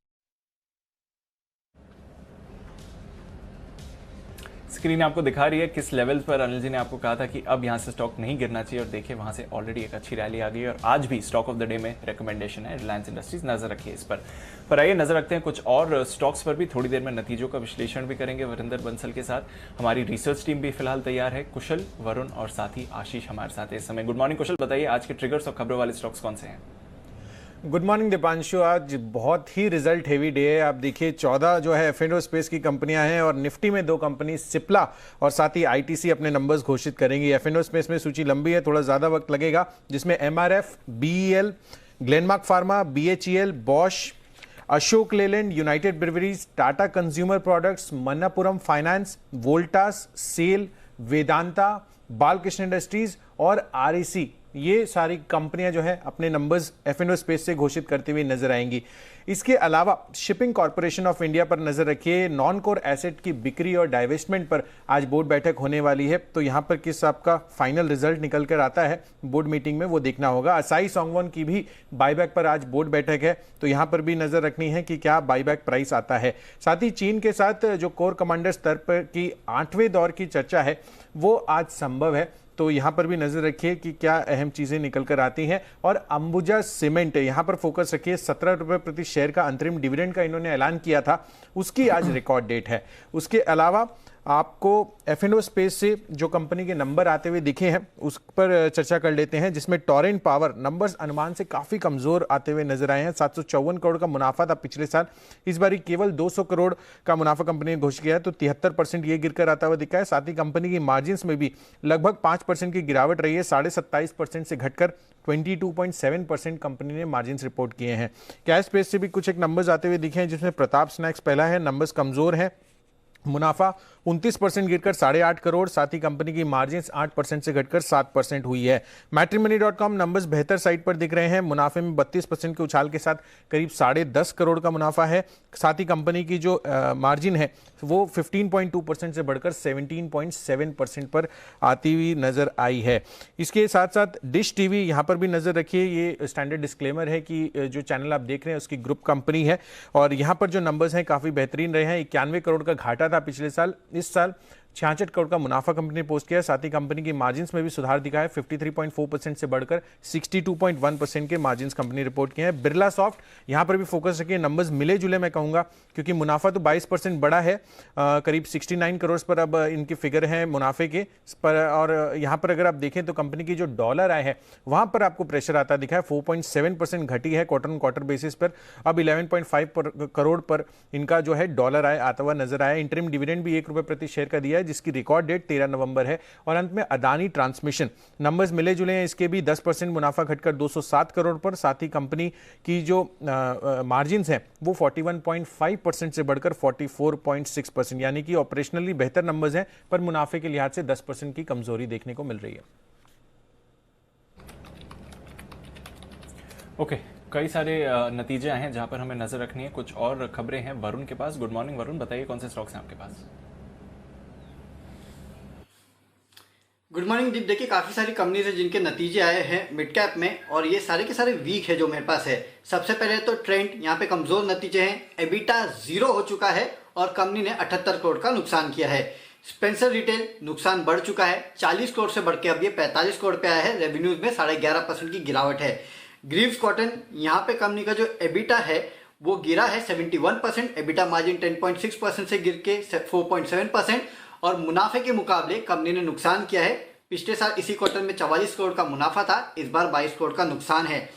स्क्रीन आपको दिखा रही है किस लेवल पर अनिल जी ने आपको कहा था कि अब यहाँ से स्टॉक नहीं गिरना चाहिए, और देखिए वहाँ से ऑलरेडी एक अच्छी रैली आ गई है और आज भी स्टॉक ऑफ द डे में रिकमेंडेशन है रिलायंस इंडस्ट्रीज, नजर रखिए इस पर आइए नजर रखते हैं कुछ और स्टॉक्स पर भी। थोड़ी देर में नतीजों का विश्लेषण भी करेंगे वरिंदर बंसल के साथ। हमारी रिसर्च टीम भी फिलहाल तैयार है, कुशल, वरुण और साथ ही आशीष हमारे साथ है इस समय। गुड मॉर्निंग कुशल, बताइए आज के ट्रिगर्स और खबरों वाले स्टॉक्स कौन से हैं? Good morning Deepanshu. आज बहुत ही रिजल्ट हेवी डे है। आप देखिए 14 जो है एफ स्पेस की कंपनियां हैं और निफ्टी में 2 कंपनी सिप्ला और साथ ही आईटीसी अपने नंबर्स घोषित करेंगी। एफ स्पेस में सूची लंबी है, थोड़ा ज्यादा वक्त लगेगा, जिसमें MRF, BEL, Glenmark Pharma, BHEL, Bosch, Ashok Leyland, United Breweries, Tata Consumer Products, Manappuram Finance, Voltas, SAIL, Vedanta, Balkrishna Industries और आरईसी, ये सारी कंपनियां जो है अपने नंबर्स एफ&ओ स्पेस से घोषित करते हुए नजर आएंगी। इसके अलावा शिपिंग कॉर्पोरेशन ऑफ इंडिया पर नजर रखिए। नॉन कोर एसेट की बिक्री और डाइवेस्टमेंट पर आज बोर्ड बैठक होने वाली है, तो यहां पर किस आपका फाइनल रिजल्ट निकल कर आता है बोर्ड मीटिंग में, वो देखना होगा। असाई सॉन्गवन की भी बाईबैक पर आज बोर्ड बैठक है, तो यहां पर भी नजर रखनी है कि क्या बाईबैक प्राइस आता है। साथ ही चीन के साथ जो कोर कमांडर स्तर पर की 8वें दौर की चर्चा है वो आज संभव है, तो यहां पर भी नजर रखिए कि क्या अहम चीजें निकल कर आती हैं। और अंबुजा सीमेंट, यहां पर फोकस रखिए। 17 रुपए प्रति शेयर का अंतरिम डिविडेंड का इन्होंने ऐलान किया था, उसकी आज रिकॉर्ड डेट है। उसके अलावा आपको एफ&ओ स्पेस से जो कंपनी के नंबर आते हुए दिखे हैं उस पर चर्चा कर लेते हैं, जिसमें टोरेंट पावर नंबर्स अनुमान से काफी कमजोर आते हुए नजर आए हैं। 754 करोड़ का मुनाफा था पिछले साल, इस बार केवल 200 करोड़ का मुनाफा कंपनी ने घोषित किया है, तो 73% ये गिरकर आता हुआ दिखा है। साथ ही कंपनी की मार्जिन में भी लगभग 5% की गिरावट रही है, 27.5% से घटकर 22.7% कंपनी ने मार्जिन रिपोर्ट किए हैं। कैश स्पेस से भी कुछ एक नंबर्स आते हुए दिखे हैं, जिसमें प्रताप स्नैक्स पहला है, नंबर्स कमजोर है, मुनाफा 29% गिरकर 8.5 करोड़, साथ ही कंपनी की मार्जिन 8% से घटकर 7% हुई है। मैट्रिमनी.com नंबर्स बेहतर साइड पर दिख रहे हैं, मुनाफे में 32% के उछाल के साथ करीब 10.5 करोड़ का मुनाफा है। साथ ही कंपनी की जो मार्जिन है वो 15.2% से बढ़कर 17.7% पर आती हुई नजर आई है। इसके साथ साथ डिश टीवी, यहां पर भी नजर रखिए, ये स्टैंडर्ड डिस्क्लेमर है कि जो चैनल आप देख रहे हैं उसकी ग्रुप कंपनी है और यहां पर जो नंबर्स हैं काफी बेहतरीन रहे हैं। 91 करोड़ का घाटा था पिछले साल, इस साल 66 करोड़ का मुनाफा कंपनी ने पोस्ट किया। साथ ही कंपनी की मार्जिन में भी सुधार दिखा है, 53.4% से बढ़कर 62.1% के मार्जिन कंपनी रिपोर्ट किए हैं। बिरला सॉफ्ट, यहां पर भी फोकस रखिए, नंबर्स मिले जुले मैं कहूंगा, क्योंकि मुनाफा तो 22% बढ़ा है, करीब 69 करोड़ पर अब इनकी फिगर है मुनाफे के पर। और यहां पर अगर आप देखें तो कंपनी की जो डॉलर आय है वहां पर आपको प्रेशर आता दिखा है, 4.7% घटी है क्वार्टर ऑन क्वार्टर बेसिस पर। अब 11.5 करोड़ पर इनका जो है डॉलर आय आता हुआ नजर आया। इंटरिम डिविडेंड भी 1 रुपए प्रति शेयर का दिया है, जिसकी रिकॉर्ड डेट 13 नवंबर है। और अंत में अदानी ट्रांसमिशन, नंबर्स मिले जुले हैं, इसके भी 10% मुनाफा घटकर 207 करोड़ पर। साथ ही कंपनी की जो मार्जिन है वो 41.5% से बढ़कर 44.6%, यानी कि ऑपरेशनली बेहतर नंबर्स हैं, पर मुनाफे के लिहाज से 10% की कमजोरी देखने को मिल रही है। ओके, कई सारे नतीजे आए हैं जहां पर हमें नजर रखनी है। कुछ और खबरें हैं वरुण के पास। गुड मॉर्निंग वरुण, बताइए कौन से स्टॉक्स हैं आपके पास? गुड मॉर्निंग दीप। देखिए काफ़ी सारी कंपनीज है जिनके नतीजे आए हैं मिड कैप में, और ये सारे के सारे वीक है जो मेरे पास है। सबसे पहले तो ट्रेंड, यहाँ पे कमजोर नतीजे हैं, एबिटा 0 हो चुका है और कंपनी ने 78 करोड़ का नुकसान किया है। स्पेंसर रिटेल नुकसान बढ़ चुका है, 40 करोड़ से बढ़ के अब ये 45 करोड़ पे आया है, रेवेन्यूज में 11.5% की गिरावट है। ग्रीव्स कॉटन, यहाँ पे कंपनी का जो एबिटा है वो गिरा है 71%, एबिटा मार्जिन 10.6% से गिर के 4.7%, और मुनाफे के मुकाबले कंपनी ने नुकसान किया है। पिछले साल इसी क्वार्टर में 44 करोड़ का मुनाफा था, इस बार 22 करोड़ का नुकसान है।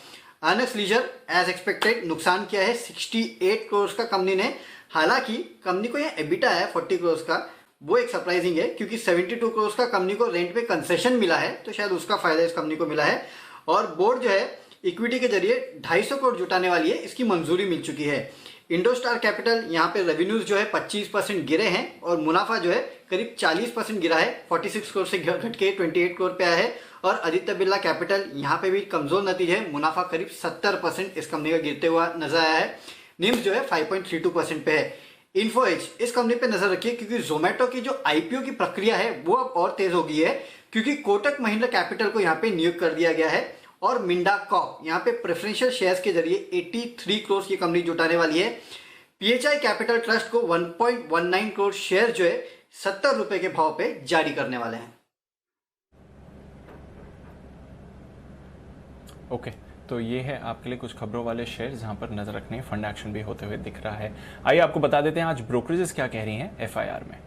आइनॉक्स लीजर एज एक्सपेक्टेड नुकसान किया है 68 करोड़ का कंपनी ने। हालांकि कंपनी को यह एबिटा है 40 करोड़ का, वो एक सरप्राइजिंग है, क्योंकि 72 करोड़ का कंपनी को रेंट पे कंसेशन मिला है, तो शायद उसका फायदा इस कंपनी को मिला है। और बोर्ड जो है इक्विटी के जरिए 250 करोड़ जुटाने वाली है, इसकी मंजूरी मिल चुकी है। इंडोस्टार कैपिटल, यहाँ पे रेवेन्यूज जो है 25% गिरे हैं और मुनाफा जो है करीब 40% गिरा है, 46 करोड़ से घट के 28 करोड़ पे आया है। और आदित्य बिरला कैपिटल, यहाँ पे भी कमजोर नतीजे है, मुनाफा करीब 70% इस कंपनी का गिरते हुआ नजर आया है। निम्स जो है 5.32% पे है। इन्फो एज, इस कंपनी पे नजर रखिए, क्योंकि जोमेटो की जो आईपीओ की प्रक्रिया है वो अब और तेज हो गई है, क्योंकि कोटक महिंद्रा कैपिटल को यहाँ पे नियुक्त कर दिया गया है। और मिंडा कॉप, यहाँ पे प्रेफरेंशियल शेयर्स के जरिए 83 करोड़ की कंपनी जुटाने वाली है। पीएचआई कैपिटल ट्रस्ट को 1.19 करोड़ शेयर जो है ₹70 के भाव पे जारी करने वाले हैं। ओके तो ये है आपके लिए कुछ खबरों वाले शेयर जहां पर नजर रखने फंड एक्शन भी होते हुए दिख रहा है। आइए आपको बता देते हैं आज ब्रोकरेजेस क्या कह रही हैं एफआईआर में।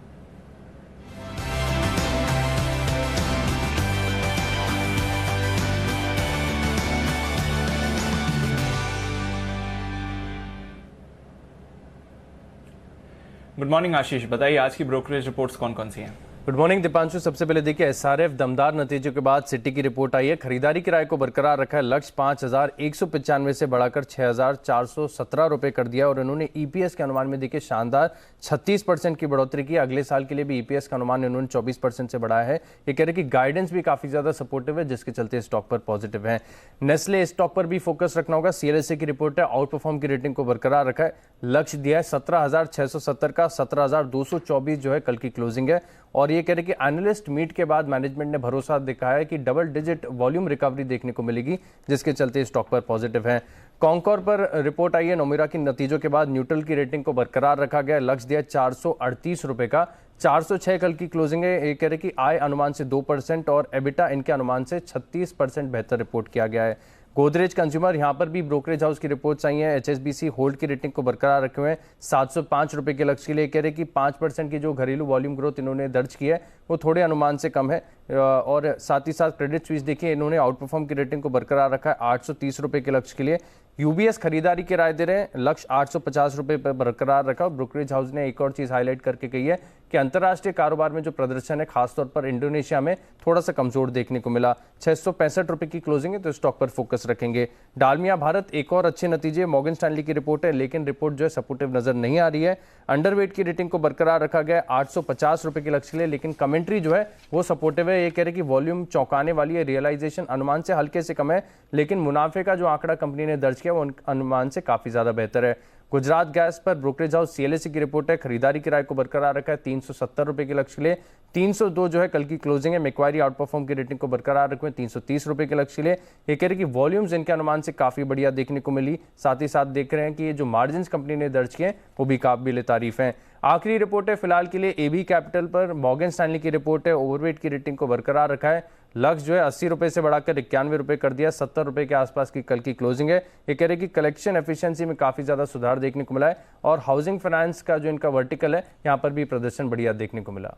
गुड मॉर्निंग आशीष, बताइए आज की ब्रोकरेज रिपोर्ट्स कौन कौन सी हैं? Good morning Deepanshu. सबसे पहले देखिए एसआरएफ दमदार नतीजों के बाद सिटी की रिपोर्ट आई है। खरीदारी किराए को बरकरार रखा है, लक्ष्य 5,195 से बढ़ाकर 6,417 रुपए कर दिया और इन्होंने ईपीएस के अनुमान में देखिए शानदार 36% की बढ़ोतरी की। अगले साल के लिए भी ईपीएस का अनुमान इन्होंने 24% से बढ़ाया है। ये कह रहे कि गाइडेंस भी काफी ज्यादा सपोर्टिव है जिसके चलते स्टॉक पर पॉजिटिव है। नेस्ले स्टॉक पर भी फोकस रखना होगा। सीएलएसए की रिपोर्ट है, आउट परफॉर्म की रेटिंग को बरकरार रखा है, लक्ष्य दिया है 17,670 का, 17,224 जो है कल की क्लोजिंग है। और ये कह रहे कि एनालिस्ट मीट के बाद मैनेजमेंट ने भरोसा दिखाया है कि डबल डिजिट वॉल्यूम रिकवरी देखने को मिलेगी जिसके चलते स्टॉक पर पॉजिटिव है। कॉन्कोर पर रिपोर्ट आई है, नोमिरा की नतीजों के बाद न्यूट्रल की रेटिंग को बरकरार रखा गया, लक्ष्य दिया 438 रुपए का, 406 कल की क्लोजिंग है। ये कह रहे कि आय अनुमान से 2% और एबिटा इनके अनुमान से 36% बेहतर रिपोर्ट किया गया है। गोदरेज कंज्यूमर, यहां पर भी ब्रोकरेज हाउस की रिपोर्ट्स आई हैं। एचएसबीसी होल्ड की रेटिंग को बरकरार रखे हुए हैं 705 रुपए के लक्ष्य के लिए। कह रहे कि 5% की जो घरेलू वॉल्यूम ग्रोथ इन्होंने दर्ज की है वो थोड़े अनुमान से कम है। और साथ ही साथ क्रेडिट स्विस देखिए इन्होंने आउट परफॉर्म की रेटिंग को बरकरार रखा है 830 रुपए के लक्ष्य के लिए। यूबीएस खरीदारी की राय दे रहे हैं, लक्ष्य 850 रुपए पर बरकरार रखा। ब्रोकरेज हाउस ने एक और चीज हाईलाइट करके कही है कि अंतर्राष्ट्रीय कारोबार में जो प्रदर्शन है खासतौर पर इंडोनेशिया में थोड़ा सा कमजोर देखने को मिला। 665 रुपए की क्लोजिंग है तो स्टॉक पर फोकस रखेंगे। डालमिया भारत, एक और अच्छे नतीजे, मॉर्गन स्टैनली की रिपोर्ट है लेकिन रिपोर्ट जो है सपोर्टिव नजर नहीं आ रही है। अंडरवेट की रेटिंग को बरकरार रखा गया 850 रुपए के लक्ष्य के लिए, लेकिन कमेंट्री जो है वो सपोर्टिव है। ये कह रहे कि वॉल्यूम चौंकाने वाली है, रियलाइजेशन अनुमान से हल्के से कम है लेकिन मुनाफे का जो आंकड़ा कंपनी ने दर्ज किया वो अनुमान से काफी ज्यादा बेहतर है। गुजरात गैस पर ब्रोकरेज हाउस सीएलएसए की रिपोर्ट है, खरीदारी किराए को बरकरार रखा है 370 रुपए के लक्ष्य के लिए, 302 जो है कल की क्लोजिंग है। मैक्वायरी आउट परफॉर्म की रेटिंग को बरकरार रखे 330 रुपए के लक्ष्य के लिए। ये कह रहे कि वॉल्यूम्स इनके अनुमान से काफी बढ़िया देखने को मिली। साथ ही साथ देख रहे हैं कि ये जो मार्जिन कंपनी ने दर्ज किए वो भी काबिल तारीफ है। आखिरी रिपोर्ट है फिलहाल के लिए एबी कैपिटल पर, मॉर्गन स्टैनली की रिपोर्ट है, ओवरवेट की रेटिंग को बरकरार रखा है, लक्ष्य जो है 80 रुपए से बढ़ाकर 91 रुपए कर दिया, 70 रुपए के आसपास की कल की क्लोजिंग है। ये कह रहे कि कलेक्शन एफिशिएंसी में काफी ज्यादा सुधार देखने को मिला है और हाउसिंग फाइनेंस का जो इनका वर्टिकल है यहां पर भी प्रदर्शन बढ़िया देखने को मिला।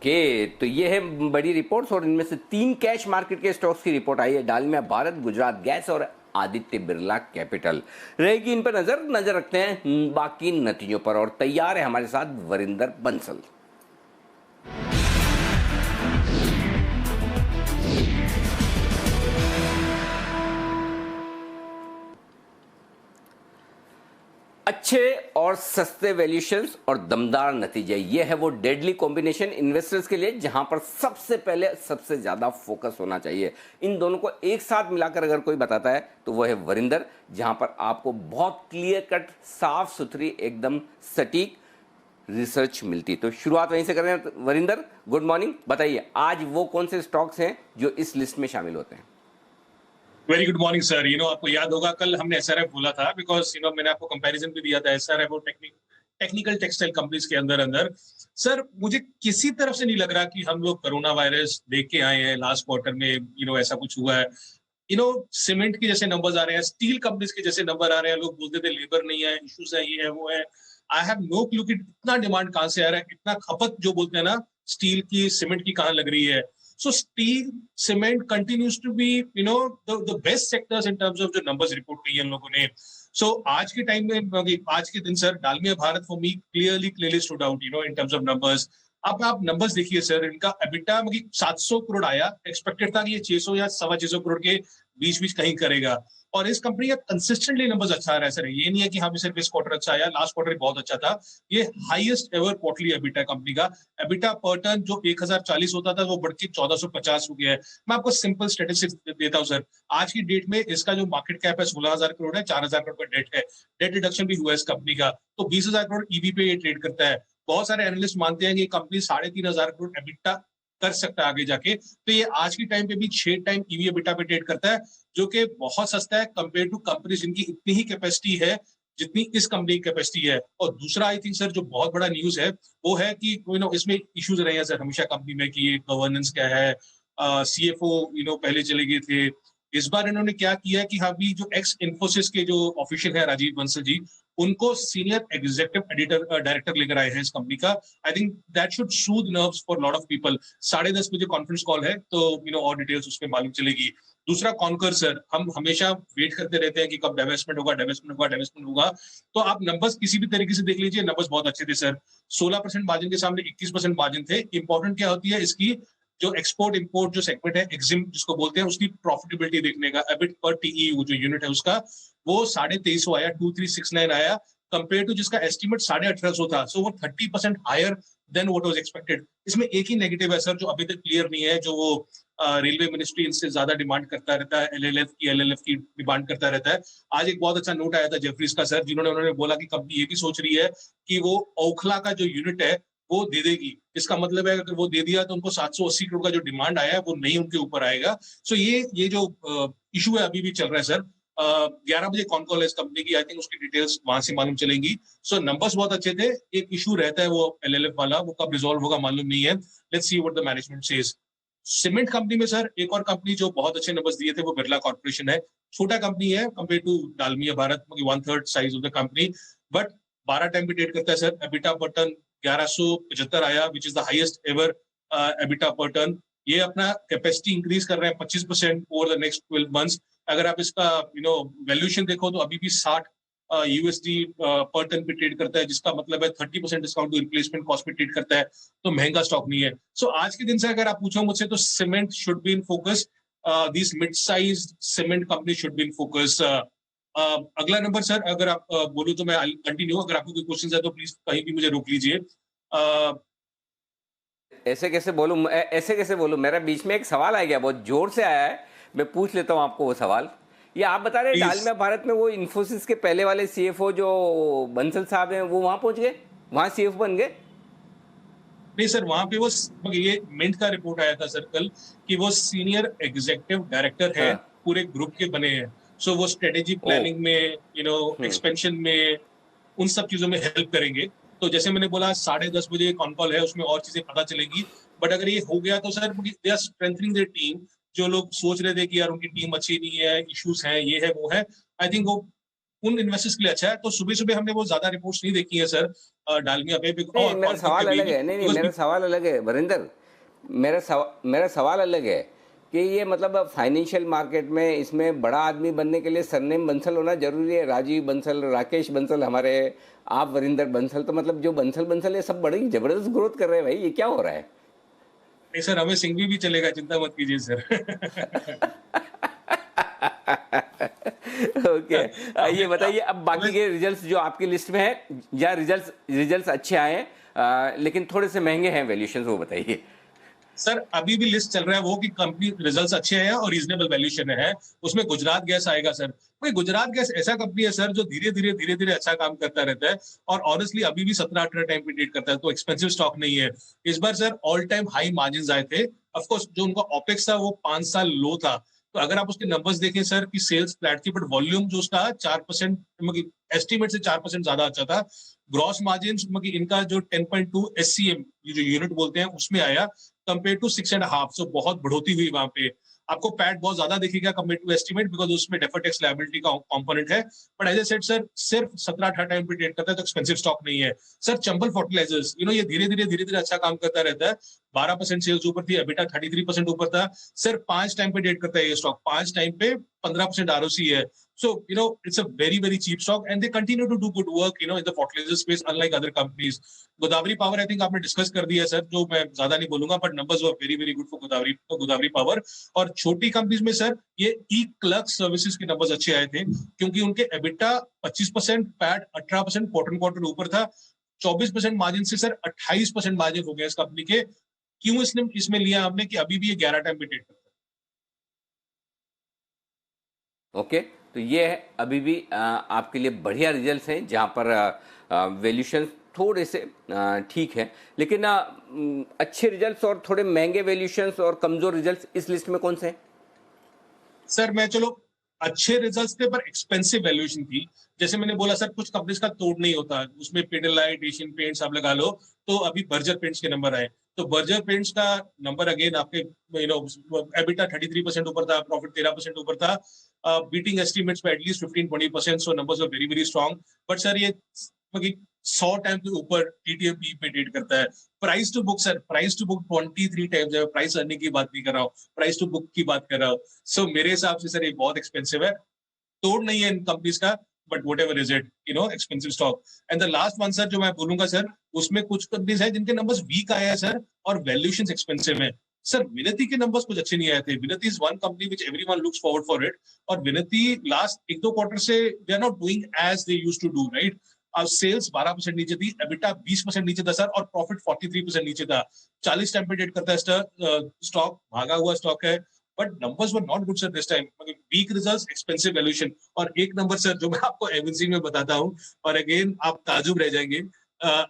तो ये है बड़ी रिपोर्ट्स और इनमें से 3 कैश मार्केट के स्टॉक्स की रिपोर्ट आई है, डालमिया भारत, गुजरात गैस और आदित्य बिरला कैपिटल। रहेगी इन पर नजर रखते हैं बाकी नतीजों पर। और तैयार है हमारे साथ वरिंदर बंसल। अच्छे और सस्ते वैल्यूएशंस और दमदार नतीजे, ये है वो डेडली कॉम्बिनेशन इन्वेस्टर्स के लिए जहां पर सबसे पहले सबसे ज्यादा फोकस होना चाहिए। इन दोनों को एक साथ मिलाकर अगर कोई बताता है तो वो है वरिंदर, जहां पर आपको बहुत क्लियर कट, साफ सुथरी, एकदम सटीक रिसर्च मिलती। तो शुरुआत वहीं से कर रहे हैं। वरिंदर, गुड मॉर्निंग, बताइए आज वो कौन से स्टॉक्स हैं जो इस लिस्ट में शामिल होते हैं? Very good morning sir. आपको याद होगा कल हमने एसआरएफ बोला था, बिकॉज मैंने आपको कंपैरिजन भी दिया था एसआरएफ और टेक्निकल टेक्सटाइल कंपनीज के अंदर। सर मुझे किसी तरफ से नहीं लग रहा कि हम लोग कोरोना वायरस देख के आए हैं लास्ट क्वार्टर में। ऐसा कुछ हुआ है। सीमेंट के जैसे नंबर्स आ रहे हैं, स्टील कंपनीज के जैसे नंबर आ रहे हैं। लोग बोलते थे लेबर नहीं है, इश्यूज है, ये है वो है। आई हैव नो क्लू कि इतना डिमांड कहां से आ रहा है, इतना खपत जो बोलते हैं ना स्टील की, सीमेंट की कहां लग रही है। So steel, cement continues to be, the best sectors in terms of जो numbers report किए हम लोगों ने। So आज के टाइम में, आज के दिन sir, Dalmia Bharat for me clearly stood out, in terms of numbers। अब आप नंबर्स देखिए सर, इनका एबिटा 700 करोड़ आया, एक्सपेक्टेड था कि ये 600 या 625 करोड़ के बीच कहीं करेगा। और इस कंपनी का कंसिस्टेंटली नंबर्स अच्छा आ रहा है सर। ये नहीं है कि सिर्फ इस क्वार्टर अच्छा आया, लास्ट क्वार्टर बहुत अच्छा था। ये highest ever quarterly EBITDA company का। एबिटा पर टन जो 1040 होता था वो बढ़ के 1450 हो गया है। मैं आपको सिंपल स्टैटिस्टिक्स देता हूं सर। आज की डेट में इसका जो मार्केट कैप है 16,000 करोड़ है, 4,000 करोड़ का डेट है। डेट रिडक्शन भी हुआ है इस कंपनी का, तो 20,000 करोड़ ईवी पे ये ट्रेड करता है। बहुत सारे एनालिस्ट मानते हैं कि कंपनी 3,500 करोड़ एबिटा कर सकता है आगे जाके। तो ये आज की टाइम पे भी 6 टाइम ईवी एबिटा पे ट्रेड करता है, जो कि बहुत सस्ता है कंपेयर टू कंपनीज जिनकी इतनी ही कैपेसिटी है जितनी इस कंपनी की कैपेसिटी है। और दूसरा आई थिंक सर जो बहुत बड़ा न्यूज है वो है कि इसमें इश्यूज रहे हैं सर हमेशा कंपनी में कि ये गवर्नेंस क्या है, सीएफओ पहले चले गए थे। इस बार इन्होंने क्या किया कि अभी जो एक्स इन्फोसिस के जो ऑफिशियल है राजीव बंसल जी, उनको सीनियर एग्जीक्यूटिव एडिटर डायरेक्टर लेकर आए हैं इस कंपनी का। I think that should Sood nerves for lot of people. 10:30 बजे कॉन्फ्रेंस कॉल है, तो और डिटेल्स उसमें मालूम चलेगी। दूसरा कॉन्कर सर, हम हमेशा वेट करते रहते हैं कि कब डेवलपमेंट होगा, डेवलपमेंट होगा, डेवलपमेंट होगा। तो आप नंबर्स किसी भी तरीके से देख लीजिए, नंबर्स बहुत अच्छे थे सर। 16% मार्जिन के सामने 21% मार्जिन थे। इंपॉर्टेंट क्या होती है इसकी, जो एक्सपोर्ट इंपोर्ट जो सेगमेंट है, एक्सिम जिसको बोलते हैं, उसकी प्रॉफिटेबिलिटी देखने का, एबिट पर टीईयू जो यूनिट है उसका, वो 2350 आया, 2369 आया, कंपेयर टू जिसका एस्टिमेट 1850 था। सो वो 30% higher than what was expected. इसमें एक ही नेगेटिव है सर जो अभी तक क्लियर नहीं है, जो वो रेलवे मिनिस्ट्री इनसे ज्यादा डिमांड करता रहता है, एलएलएफ की डिमांड करता रहता है। आज एक बहुत अच्छा नोट आया था जेफरीज का सर, उन्होंने बोला कि कंपनी ये भी सोच रही है कि वो ओखला का जो यूनिट है वो दे देगी। इसका मतलब है अगर वो दे दिया तो उनको 780 करोड़ का जो डिमांड आया है वो नहीं उनके ऊपर आएगा। सो ये जो इशू है अभी भी चल रहा है सर। 11 बजे कॉन कॉल है इस कंपनी की, आई थिंक उसकी डिटेल्स वहां से मालूम चलेंगी। सो नंबर्स बहुत अच्छे थे, एक इशू रहता है वो एलएलएफ वाला, वो कब रिजॉल्व होगा मालूम नहीं है। Let's see what the management says. Cement company में सर एक और कंपनी जो बहुत अच्छे नंबर्स दिए थे वो बिरला कॉर्पोरेशन है। छोटा कंपनी है compare to Dalmia Bharat, 1/3 size of the company, but 12 time पे ट्रेड करता है सर। एबिटा पर टन 1175 आया, which is the highest ever EBITDA per ton. ये अपना कैपेसिटी इंक्रीज कर रहे हैं 25% ओवर द नेक्स्ट 12 मंथ्स। अगर आप इसका वैल्यूएशन देखो तो अभी भी 60 यूएसडी पर टन पे ट्रेड करता है, जिसका मतलब है 30% डिस्काउंट टू रिप्लेसमेंट कॉस्ट पे ट्रेड करता है, तो महंगा स्टॉक नहीं है। सो आज के दिन से अगर आप पूछो मुझसे तो cement should be in focus, this mid size cement company should be in focus. अगला नंबर सर, अगर आप बोलो तो मैं कंटिन्यू, अगर आपको कोई क्वेश्चन है तो प्लीज कहीं भी मुझे रोक लीजिए। ऐसे कैसे बोलूं, मेरा बीच में एक सवाल आ गया, बहुत जोर से आया है, मैं पूछ लेता हूं आपको वो सवाल। ये आप बता रहे हैं डालमिया भारत में वो इन्फोसिस के पहले वाले सीएफओ जो बंसल साहब हैं वो वहां पहुंच गए, वहां सीएफओ बन गए? नहीं सर, वहां पे वो ये मिंट का रिपोर्ट आया था सर कल कि वो सीनियर एग्जीक्यूटिव डायरेक्टर है, पूरे ग्रुप के बने हैं। सो वो स्ट्रेटेजी प्लानिंग में, एक्सपेंशन में, उन सब चीजों में हेल्प करेंगे। तो जैसे मैंने बोला 10:30 बजे कॉन कॉल है, उसमें और चीजें पता चलेगी। बट अगर ये हो गया तो sir they are strengthening their team. जो लोग सोच रहे थे कि यार उनकी टीम अच्छी नहीं है, इश्यूज हैं, ये है वो है, आई थिंक वो उन इन्वेस्टर्स के लिए अच्छा है। तो सुबह सुबह हमने वो ज्यादा रिपोर्ट्स नहीं देखी है सर डालमिया पे। नहीं, मेरा सवाल अलग है। नहीं, मेरा सवाल अलग है वरिंदर, मेरा सवाल अलग है कि ये मतलब फाइनेंशियल मार्केट में इसमें बड़ा आदमी बनने के लिए सरनेम बंसल होना जरूरी है? राजीव बंसल, राकेश बंसल हमारे, आप वरिंदर बंसल, तो मतलब जो बंसल है सब बड़ी जबरदस्त ग्रोथ कर रहे हैं भाई, ये क्या हो रहा है? नहीं सर, हमें सिंघवी भी चलेगा, चिंता मत कीजिए सर। ओके, ये बताइए अब बाकी के रिजल्ट्स जो आपकी लिस्ट में है, या रिजल्ट्स अच्छे आए लेकिन थोड़े से महंगे हैं वैल्यूएशन, वो बताइए। सर अभी भी लिस्ट चल रहा है वो कि कंपनी रिजल्ट्स अच्छे हैं और रीजनेबल वैल्यूएशन है। उसमें गुजरात गैस आएगा सर। भाई गुजरात गैस ऐसा कंपनी है सर जो धीरे धीरे अच्छा काम करता रहता है, और ऑनेस्टली अभी भी 17-18 टाइम पे ट्रेड करता है, तो एक्सपेंसिव स्टॉक नहीं है। इस बार sir all time high margin आए थे। ऑफकोर्स जो उनका ऑपेक्स था वो 5 साल लो था। तो अगर आप उसके नंबर्स देखें सर कि सेल्स फ्लैट थी, बट वॉल्यूम जो उसका 4%, एस्टिमेट से 4% ज्यादा अच्छा था। ग्रॉस मार्जिन इनका जो 10.2 SCM ये जो यूनिट बोलते हैं उसमें आया, कंपेयर टू 6.5, सो बहुत बढ़ोतरी हुई वहां पे। आपको पैट बहुत ज्यादा दिखेगा कंपेयर टू एस्टिमेट, बिकॉज उसमें डेफर्ड टैक्स लायबिलिटी का कंपोनेंट है। But as I said sir, सिर्फ 17-18 टाइम पे ट्रेड करता है, तो एक्सपेंसिव स्टॉक नहीं है सर। चंबल फर्टिलाइजर्स ये धीरे धीरे अच्छा काम करता रहता है। 12% सेल्स ऊपर थी, एबिटा 33% ऊपर था सर। 5 टाइम पे ट्रेड करता है ये स्टॉक, 5 टाइम पे 15% ROC है। So, it's a very cheap stock, and they continue to do good work, in the fertilizer space, unlike other companies. Godavari power, I think आपने डिस्कस कर दिया सर, जो मैं ज्यादा नहीं बोलूंगा, but numbers were very good for Godavari power. और छोटी कंपनीज में सर ये ई-क्लर्क सर्विसेज के नंबर्स अच्छे आए थे, क्योंकि उनके एबिटा 25%, पैट 18% क्वार्टर ऊपर था। 24% मार्जिन से सर 28% मार्जिन हो गया इस कंपनी के। क्यों इसमें लिया हमने कि अभी भी ये 11 टाइम पे ट्रेड करता है। ओके, तो ये है अभी भी आपके लिए बढ़िया रिजल्ट्स हैं, जहां पर वैल्यूशन थोड़े से ठीक है, लेकिन अच्छे रिजल्ट्स और थोड़े महंगे वैल्यूशंस और कमजोर रिजल्ट्स इस लिस्ट में कौन से हैं? सर मैं चलो अच्छे रिजल्ट्स थे पर एक्सपेंसिव वैल्यूएशन थी। जैसे मैंने बोला सर, कुछ कंपनीज का तोड़ नहीं होता, उसमें पिडिलाइट, एशियन पेंट्स आप लगा लो, तो अभी बर्जर पेंट्स के नंबर आए, तो बर्जर पेंट्स का नंबर अगेन आपके एबिटा 33% ऊपर था, प्रॉफिट 13% ऊपर था, बीटिंग एस्टिमेट्स पे at least 15-20%, so numbers are very very strong. But sir ये 100 टाइम के ऊपर टीटीएम पे ट्रेड करता है। Price to book sir, price to book 23 times है, प्राइस अर्निंग की बात नहीं कर रहा हूँ, प्राइस टू बुक की बात कर रहा हूँ। सो मेरे हिसाब से सर ये बहुत एक्सपेंसिव है, तोड़ नहीं है इन कंपनीज का, but what ever is it, expensive stock. And the last one sir जो मैं बोलूंगा सर, उसमें कुछ कंपनीज है जिनके नंबर्स वीक आए हैं सर, और वैल्यूएशन एक्सपेंसिव है। सर विनती के नंबर्स कुछ अच्छे नहीं आए थे। Vinati is one company which everyone looks forward for it, और विनती लास्ट 1-2 क्वार्टर से they are not doing as they used to do, right. अब सेल्स 12% नीचे थी, एबिटा 20% नीचे था सर, और प्रॉफिट 43% नीचे था। 40 टाइम पे ट्रेड करता है स्टॉक, भागा हुआ स्टॉक है, but numbers were not good sir this time. Weak results, expensive valuation, और एक नंबर सर जो मैं आपको एमएनसी में बताता हूँ, और अगेन आप ताजुब रह जाएंगे,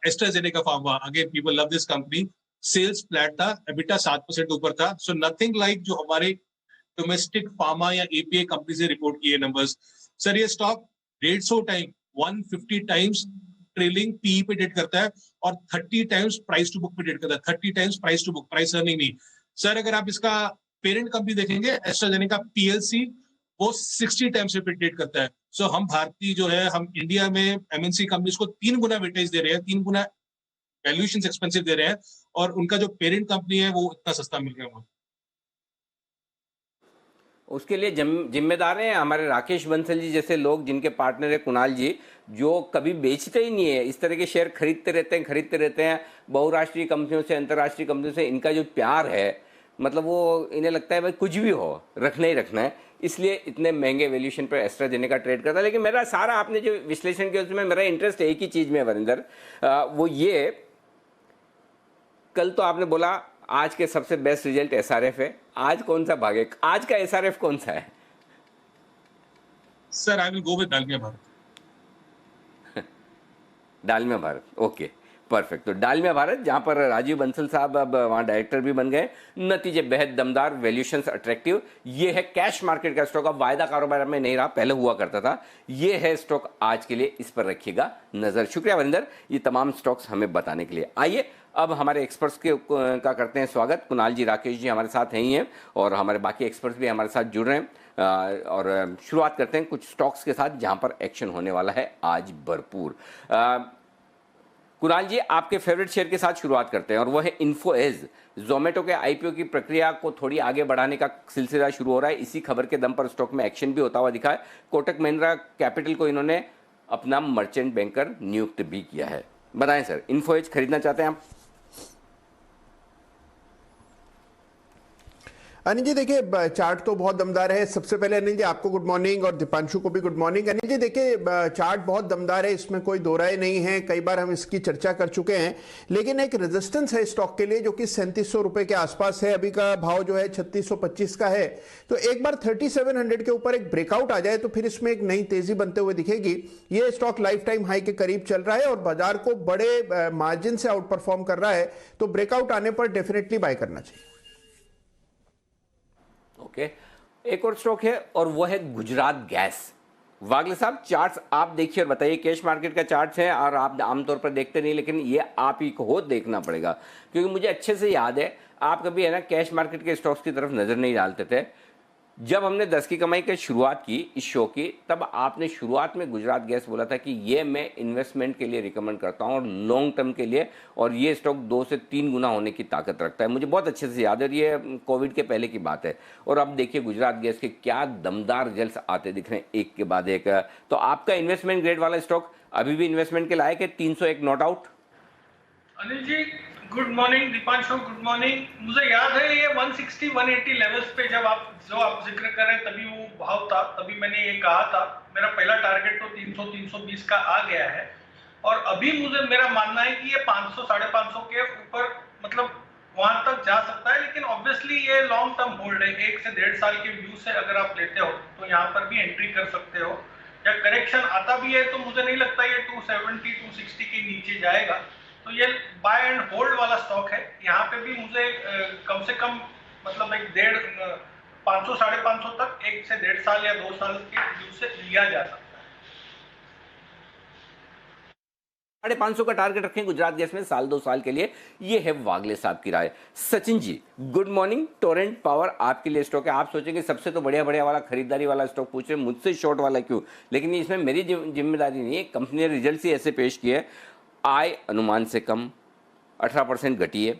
AstraZeneca pharma, again people love this company, sales flat था, एबिटा 7% ऊपर था, सो नथिंग लाइक जो हमारे डोमेस्टिक फार्मा या एपीआई कंपनी से रिपोर्ट किए नंबर्स। सर ये stock 150 time 150 times trailing PE पे ट्रेड करता है, और 30 टाइम्स प्राइस टू बुक पे ट्रेड करता है, 30 times price to book, price earning नहीं। सर अगर आप इसका पेरेंट कंपनी देखेंगे एस्ट्राजेनेका पीएलसी, वो 60 टाइम्स पे ट्रेड करता है। सो हम भारतीय जो है, हम इंडिया में एमएनसी कंपनीज को 3 गुना वेटेज दे रहे हैं, 3 गुना वैल्यूएशन एक्सपेंसिव दे रहे हैं, और उनका जो पेरेंट कंपनी है वो इतना सस्ता मिल गया। उसके लिए जिम्मेदार हैं हमारे राकेश बंसल जी जैसे लोग, जिनके पार्टनर है कुणाल जी, जो कभी बेचते ही नहीं है, इस तरह के शेयर खरीदते रहते हैं बहुराष्ट्रीय कंपनियों से, अंतर्राष्ट्रीय कंपनियों से। इनका जो प्यार है, मतलब वो इन्हें लगता है भाई कुछ भी हो रखना ही रखना है, इसलिए इतने महंगे वैल्यूएशन पर एस्ट्राजेनेका ट्रेड करता है। लेकिन मेरा सारा आपने जो विश्लेषण किया उसमें मेरा इंटरेस्ट एक ही चीज़ में है वरिंदर, वो ये, कल तो आपने बोला आज के सबसे बेस्ट रिजल्ट एसआरएफ है, आज कौन सा भाग है, आज का एसआरएफ कौन सा है? Sir I will go with Dalmia Bharat. Dalmia Bharat, okay perfect. तो डालमिया भारत, जहां पर राजीव बंसल साहब अब वहां डायरेक्टर भी बन गए, नतीजे बेहद दमदार, वैल्यूएशंस अट्रैक्टिव। ये है कैश मार्केट का स्टॉक, अब वायदा कारोबार में नहीं रहा, पहले हुआ करता था। ये है स्टॉक आज के लिए, इस पर रखिएगा नजर। शुक्रिया वरिंदर ये तमाम स्टॉक्स हमें बताने के लिए। आइए अब हमारे एक्सपर्ट्स का करते हैं स्वागत। कुणाल जी, राकेश जी हमारे साथ हैं, और हमारे बाकी एक्सपर्ट्स भी हमारे साथ जुड़ रहे हैं, और शुरुआत करते हैं कुछ स्टॉक्स के साथ जहां पर एक्शन होने वाला है आज भरपूर। कुणाल जी, आपके फेवरेट शेयर के साथ शुरुआत करते हैं, और वह है इन्फो एज। जोमेटो के आईपीओ की प्रक्रिया को थोड़ी आगे बढ़ाने का सिलसिला शुरू हो रहा है, इसी खबर के दम पर स्टॉक में एक्शन भी होता हुआ दिखा है। कोटक महिंद्रा कैपिटल को इन्होंने अपना मर्चेंट बैंकर नियुक्त भी किया है। बताएं सर, इन्फो एज खरीदना चाहते हैं आप? अनिल जी देखिए, चार्ट तो बहुत दमदार है। सबसे पहले अनिल जी आपको गुड मॉर्निंग, और दीपांशु को भी गुड मॉर्निंग। अनिल जी देखिए, चार्ट बहुत दमदार है, इसमें कोई दो राय नहीं है, कई बार हम इसकी चर्चा कर चुके हैं। लेकिन एक रेजिस्टेंस है स्टॉक के लिए जो कि 3700 रुपए के आसपास है, अभी का भाव जो है 3625 का है। तो एक बार 3700 के ऊपर एक ब्रेकआउट आ जाए तो फिर इसमें एक नई तेजी बनते हुए दिखेगी। ये स्टॉक लाइफ टाइम हाई के करीब चल रहा है और बाजार को बड़े मार्जिन से आउट परफॉर्म कर रहा है, तो ब्रेकआउट आने पर डेफिनेटली बाय करना चाहिए। ओके, एक और स्टॉक है और वो है गुजरात गैस। वागले साहब, चार्ट्स आप देखिए और बताइए। कैश मार्केट का चार्ट्स है और आप आमतौर पर देखते नहीं, लेकिन ये आप ही को देखना पड़ेगा, क्योंकि मुझे अच्छे से याद है आप कभी है ना कैश मार्केट के स्टॉक्स की तरफ नजर नहीं डालते थे। जब हमने 10 की कमाई की शुरुआत की इस शो की, तब आपने शुरुआत में गुजरात गैस बोला था कि ये मैं इन्वेस्टमेंट के लिए रिकमेंड करता हूँ और लॉन्ग टर्म के लिए, और ये स्टॉक 2 से 3 गुना होने की ताकत रखता है। मुझे बहुत अच्छे से याद है, ये कोविड के पहले की बात है। और अब देखिए गुजरात गैस के क्या दमदार रिजल्ट्स आते दिख रहे हैं एक के बाद एक। तो आपका इन्वेस्टमेंट ग्रेड वाला स्टॉक अभी भी इन्वेस्टमेंट के लायक है? 301 not out. Anil ji good morning, Deepanshu good morning. मुझे याद है ये 160-180 लेवल्स पे जब आप जिक्र कर रहे हैं तभी वो भाव था, तभी मैंने ये कहा था मेरा पहला टारगेट तो 300-320 का आ गया है। और अभी मुझे मेरा मानना है कि ये 500-550 के ऊपर मतलब वहां तक जा सकता है, लेकिन ऑब्वियसली ये लॉन्ग टर्म होल्ड है। 1 से 1.5 साल के व्यू से अगर आप लेते हो तो यहाँ पर भी एंट्री कर सकते हो। या करेक्शन आता भी है तो मुझे नहीं लगता ये 270-260 के नीचे जाएगा। तो ये बाय एंड होल्ड वाला स्टॉक है। यहाँ पे भी मुझे कम से कम मतलब एक 1.5 500 550 तक 1 से 1.5 साल या 2 साल के व्यू से लिया जा सकता है। 550 का टारगेट रखें गुजरात गैस में साल 2 साल के लिए। ये है वागले साहब की राय। Sachin ji good morning. Torrent power आपके लिए स्टॉक है। आप सोचेंगे सबसे तो बढ़िया बढ़िया वाला खरीदारी वाला स्टॉक पूछ रहे हैं, मुझसे शॉर्ट वाला क्यों? लेकिन इसमें मेरी जिम्मेदारी नहीं है। कंपनी ने रिजल्ट ही ऐसे पेश किए, आय अनुमान से कम 18% घटी है,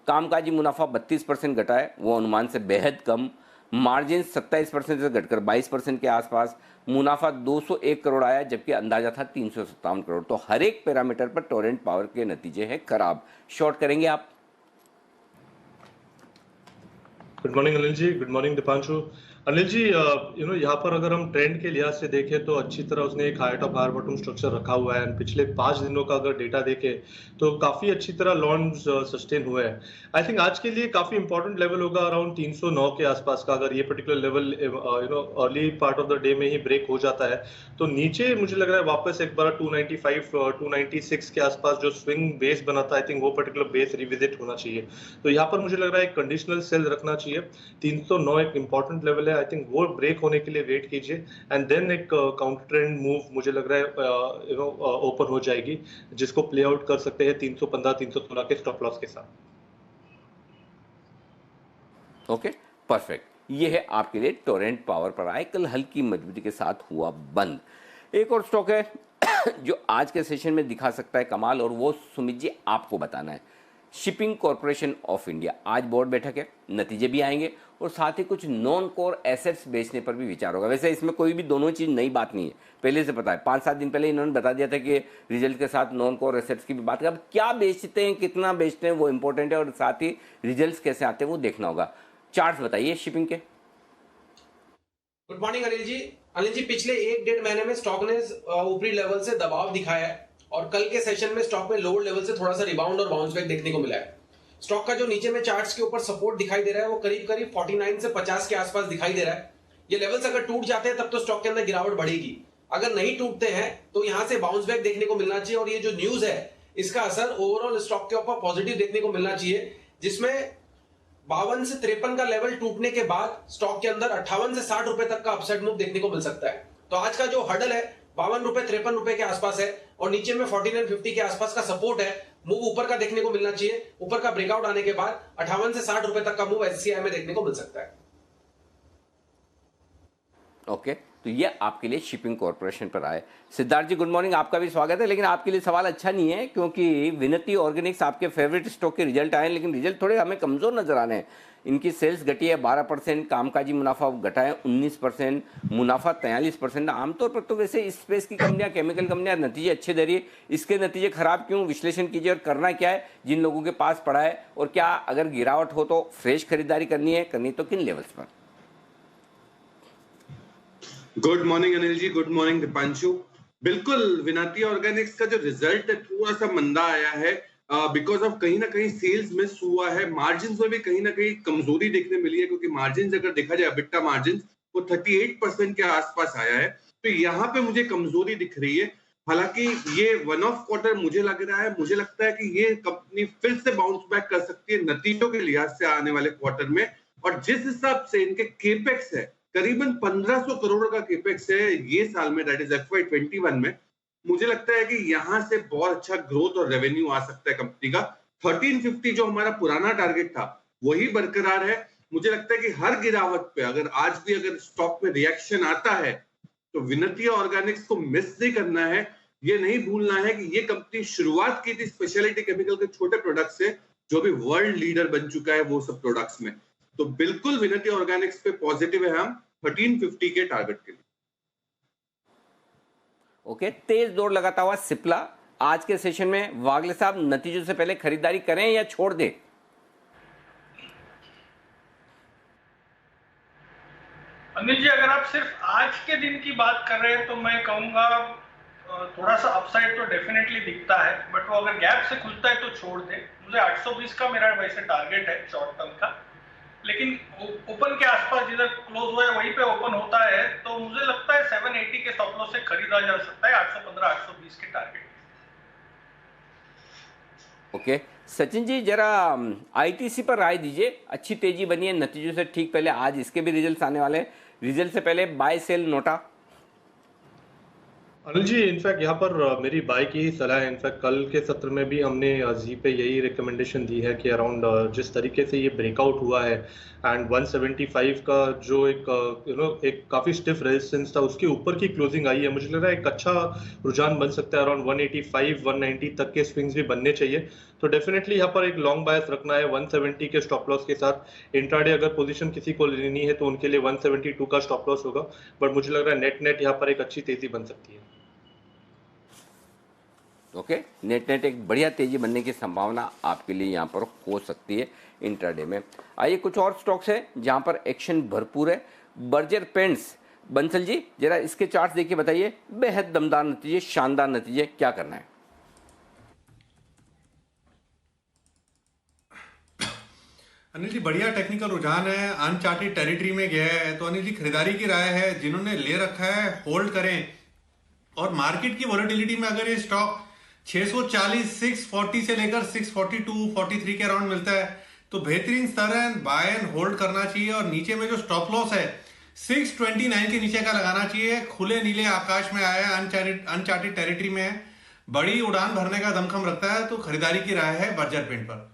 कामकाजी मुनाफा 32% घटा है, वो अनुमान से बेहद कम, मार्जिन 27% से घटकर 22% के आसपास, मुनाफा 201 करोड़ आया जबकि अंदाजा था 357 करोड़। तो हर एक पैरामीटर पर टोरेंट पावर के नतीजे हैं खराब। शॉर्ट करेंगे आप? Good morning Anil ji, good morning Deepanshu. Anil ji, यहाँ पर अगर हम ट्रेंड के लिहाज से देखें तो अच्छी तरह उसने एक higher top higher bottom structure रखा हुआ है। पिछले 5 दिनों का अगर डेटा देखें तो काफी अच्छी तरह लॉन्च सस्टेन हुए हैं। आई थिंक आज के लिए काफी इंपॉर्टेंट लेवल होगा अराउंड 309 के आसपास का। अगर ये particular level early part of the day में ही ब्रेक हो जाता है तो नीचे मुझे लग रहा है वापस एक बार 295 296 के आसपास जो स्विंग बेस बना था, आई थिंक वो पर्टिकुलर बेस रिविजिट होना चाहिए। तो यहाँ पर मुझे लग रहा है एक कंडीशनल सेल रखना चाहिए। 309 एक इंपॉर्टेंट लेवल है, आई थिंक वो ब्रेक होने के लिए वेट कीजिए एंड देन एक काउंटर ट्रेंड मूव मुझे लग रहा है ओपन हो जाएगी, जिसको प्ले आउट कर सकते हैं 315 316 के स्टॉप लॉस के साथ। Okay perfect. ये है आपके लिए टोरेंट पावर पर आए, कल हल्की मजबूती के साथ हुआ बंद। एक और स्टॉक है जो आज के सेशन में दिखा सकता है कमाल, और वो सुमित जी आपको बताना है। शिपिंग कॉरपोरेशन ऑफ इंडिया, आज बोर्ड बैठक है, नतीजे भी आएंगे और साथ ही कुछ नॉन कोर एसेट्स बेचने पर भी विचार होगा। वैसे इसमें कोई भी दोनों चीज़ नई बात नहीं है, पहले से पता है। 5-7 दिन पहले इन्होंने बता दिया था कि रिजल्ट के साथ नॉन कोर एसेट्स की भी बात करें। अब क्या बेचते हैं, कितना बेचते हैं वो इंपॉर्टेंट है, और साथ ही रिजल्ट्स कैसे आते हैं वो देखना होगा। चार्ट्स बताइए शिपिंग के। Good morning Anil ji. अनिल जी, पिछले 1-1.5 महीने में स्टॉक ने ऊपरी लेवल से दबाव दिखाया है और कल के सेशन में स्टॉक में लोअर लेवल से थोड़ा सा रिबाउंड और बाउंस बैक देखने को मिला है। स्टॉक का जो नीचे में चार्ट्स के ऊपर सपोर्ट दिखाई दे रहा है वो करीब करीब 49 से 50 के आसपास दिखाई दे रहा है। ये लेवल्स अगर टूट जाते हैं तब तो स्टॉक के अंदर गिरावट बढ़ेगी। अगर नहीं टूटते हैं तो यहां से बाउंस बैक देखने को मिलना चाहिए और ये जो न्यूज है इसका असर ओवरऑल स्टॉक के ऊपर पॉजिटिव देखने को मिलना चाहिए, जिसमें 52 से 53 का लेवल टूटने के बाद स्टॉक के अंदर 58 से 60 रुपए तक का अपसाइड मूव देखने को मिल सकता है। तो आज का जो हर्डल है 52 रुपए 53 रुपए के आसपास है और नीचे में 49.50 के आसपास का सपोर्ट है। मूव ऊपर का देखने को मिलना चाहिए। ऊपर का ब्रेकआउट आने के बाद 58 से 60 रुपए तक का मूव एचसीआई में देखने को मिल सकता है। ओके तो ये आपके लिए शिपिंग कॉर्पोरेशन पर आए। सिद्धार्थ जी गुड मॉर्निंग, आपका भी स्वागत है। लेकिन आपके लिए सवाल अच्छा नहीं है क्योंकि विनती ऑर्गेनिक्स आपके फेवरेट स्टॉक के रिजल्ट आए हैं, लेकिन रिजल्ट थोड़े हमें कमजोर नजर आ रहे हैं। इनकी सेल्स घटी है 12%, कामकाजी मुनाफा घटा है 19%, मुनाफा 43%। आमतौर पर तो वैसे इस स्पेस की कंपनियां, केमिकल कंपनियां नतीजे अच्छे दे रही है, इसके नतीजे खराब क्यों? विश्लेषण कीजिए और करना क्या है जिन लोगों के पास पड़ा है, और क्या अगर गिरावट हो तो फ्रेश खरीदारी करनी है, करनी तो किन लेवल्स पर? Good morning Anil ji, good morning Deepanshu. बिल्कुल विनाती ऑर्गेनिक्स का जो रिजल्ट है थोड़ा सा मंदा आया है बिकॉज ऑफ कहीं ना कहीं सेल्स मिस हुआ है। मार्जिन में भी कहीं ना कहीं कमजोरी देखने मिली है क्योंकि मार्जिन अगर देखा जाए एबिटा मार्जिन वो 38% के आसपास आया है, तो यहाँ पे मुझे कमजोरी दिख रही है। हालांकि ये वन ऑफ क्वार्टर मुझे लग रहा है, मुझे लगता है कि ये कंपनी फिर से बाउंस बैक कर सकती है नतीजों के लिहाज से आने वाले क्वार्टर में। और जिस हिसाब से इनके केपेक्स है, करीबन 1500 करोड़ का केपेक्स है ये साल में, दैट इज FY21 में, मुझे लगता है कि यहां से बहुत अच्छा ग्रोथ और रेवेन्यू आ सकता है कंपनी का। 1350 जो हमारा पुराना टारगेट था वही बरकरार है। मुझे लगता है कि हर गिरावट पे अगर आज भी अगर स्टॉक में रिएक्शन आता है तो विनती ऑर्गेनिक्स को मिस नहीं करना है। ये नहीं भूलना है कि ये कंपनी शुरुआत की थी स्पेशलिटी केमिकल के छोटे प्रोडक्ट से, जो भी वर्ल्ड लीडर बन चुका है वो सब प्रोडक्ट्स में। तो बिल्कुल विनती ऑर्गेनिक्स पे पॉजिटिव है हम 1350 के टारगेट के लिए। ओके तेज दौड़ लगाता हुआ सिप्ला आज के सेशन में, वागले साहब नतीजों से पहले खरीदारी करें या छोड़ दें? अनिल जी, अगर आप सिर्फ आज के दिन की बात कर रहे हैं तो मैं कहूंगा थोड़ा सा अपसाइड तो डेफिनेटली दिखता है, बट वो अगर गैप से खुलता है तो छोड़ दे। मुझे 820 का मेरा वैसे टारगेट है शॉर्ट टर्म का, लेकिन ओपन के आसपास जिधर क्लोज हुआ है वहीं पे ओपन होता है तो मुझे लगता है 780 के स्टॉप लॉस से खरीदा जा सकता है 815 820 के टारगेट। ओके सचिन जी जरा आईटीसी पर राय दीजिए, अच्छी तेजी बनी है नतीजों से ठीक पहले, आज इसके भी रिजल्ट्स आने वाले हैं, रिजल्ट से पहले bye cell NOTA. Anil ji, in fact यहाँ पर मेरी बाय की ही सलाह है। इनफैक्ट कल के सत्र में भी हमने जी पे यही रिकमेंडेशन दी है कि अराउंड जिस तरीके से ये ब्रेकआउट हुआ है एंड 175 का जो एक एक काफ़ी स्टिफ रेजिस्टेंस था, उसके ऊपर की क्लोजिंग आई है। मुझे लग रहा है एक अच्छा रुझान बन सकता है, अराउंड 185 190 तक के स्विंग्स भी बनने चाहिए। तो डेफिनेटली यहाँ पर एक लॉन्ग बायस रखना है 170 के स्टॉप लॉस के साथ। इंट्राडे अगर पोजीशन किसी को लेनी है तो उनके लिए 172 का स्टॉप लॉस होगा, बट मुझे लग रहा है नेट यहाँ पर एक अच्छी तेजी बन सकती है। ओके, नेट एक बढ़िया तेजी बनने की संभावना आपके लिए यहाँ पर हो सकती है इंट्राडे में। आइए कुछ और स्टॉक्स है जहाँ पर एक्शन भरपूर है। बर्जर पेंट्स, बंसल जी जरा इसके चार्ट्स देखिए, बताइए, बेहद दमदार नतीजे, शानदार नतीजे, क्या करना है? अनिल जी बढ़िया टेक्निकल रुझान है, अनचार्टेड टेरिटरी में गया है, तो अनिल जी खरीदारी की राय है। जिन्होंने ले रखा है होल्ड करें, और मार्केट की वॉलेटिलिटी में अगर ये स्टॉक 640 640 से लेकर 642 43 के अराउंड मिलता है तो बेहतरीन स्तर है, बाय एंड होल्ड करना चाहिए। और नीचे में जो स्टॉप लॉस है 629 के नीचे का लगाना चाहिए। खुले नीले आकाश में आया है, अनचार्टेड टेरिटरी में है, बड़ी उड़ान भरने का दमखम रखता है, तो खरीदारी की राय है बर्जर पेंट पर।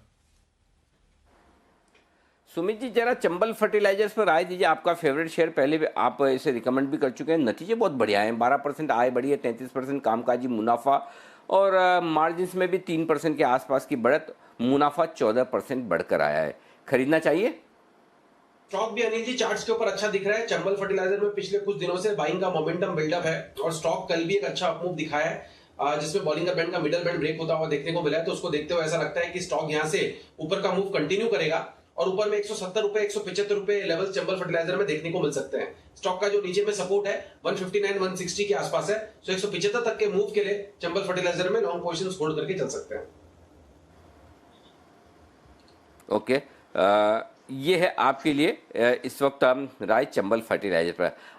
सुमित जी जरा चंबल फर्टिलाइजर्स पर राय दीजिए, आपका फेवरेट शेयर, पहले भी आप इसे रिकमेंड भी कर चुके हैं, नतीजे बहुत बढ़िया हैं, 12% आय बढ़ी है, 33% कामकाजी मुनाफा, और मार्जिन्स में भी 3% के आसपास की बढ़त, मुनाफा 14% बढ़कर आया है, खरीदना चाहिए? स्टॉक भी अनिल जी चार्ट्स के ऊपर अच्छा दिख रहा है। चंबल फर्टिलाइजर में पिछले कुछ दिनों से बाइंग का मोमेंटम बिल्डअप है और स्टॉक कल भी एक अच्छा अपमूव दिखाया है, जिसमें बॉलिंग का बैंड का मिडल बैंड ब्रेक होता हुआ देखने को मिला है। तो उसको देखते हुए ऐसा लगता है कि स्टॉक यहां से ऊपर का मूव कंटिन्यू करेगा और ऊपर में 170 रुपए 175 रुपए लेवल चंबल फर्टिलाइजर में देखने को मिल सकते हैं। स्टॉक का जो नीचे में सपोर्ट है 159 160 के आसपास है, तो 175 तक के मूव के लिए चंबल फर्टिलाइजर में लॉन्ग पोजीशंस होल्ड करके चल सकते हैं। ओके, ये है आपके लिए इस वक्त राय चंबल फर्टिलाइजर पर।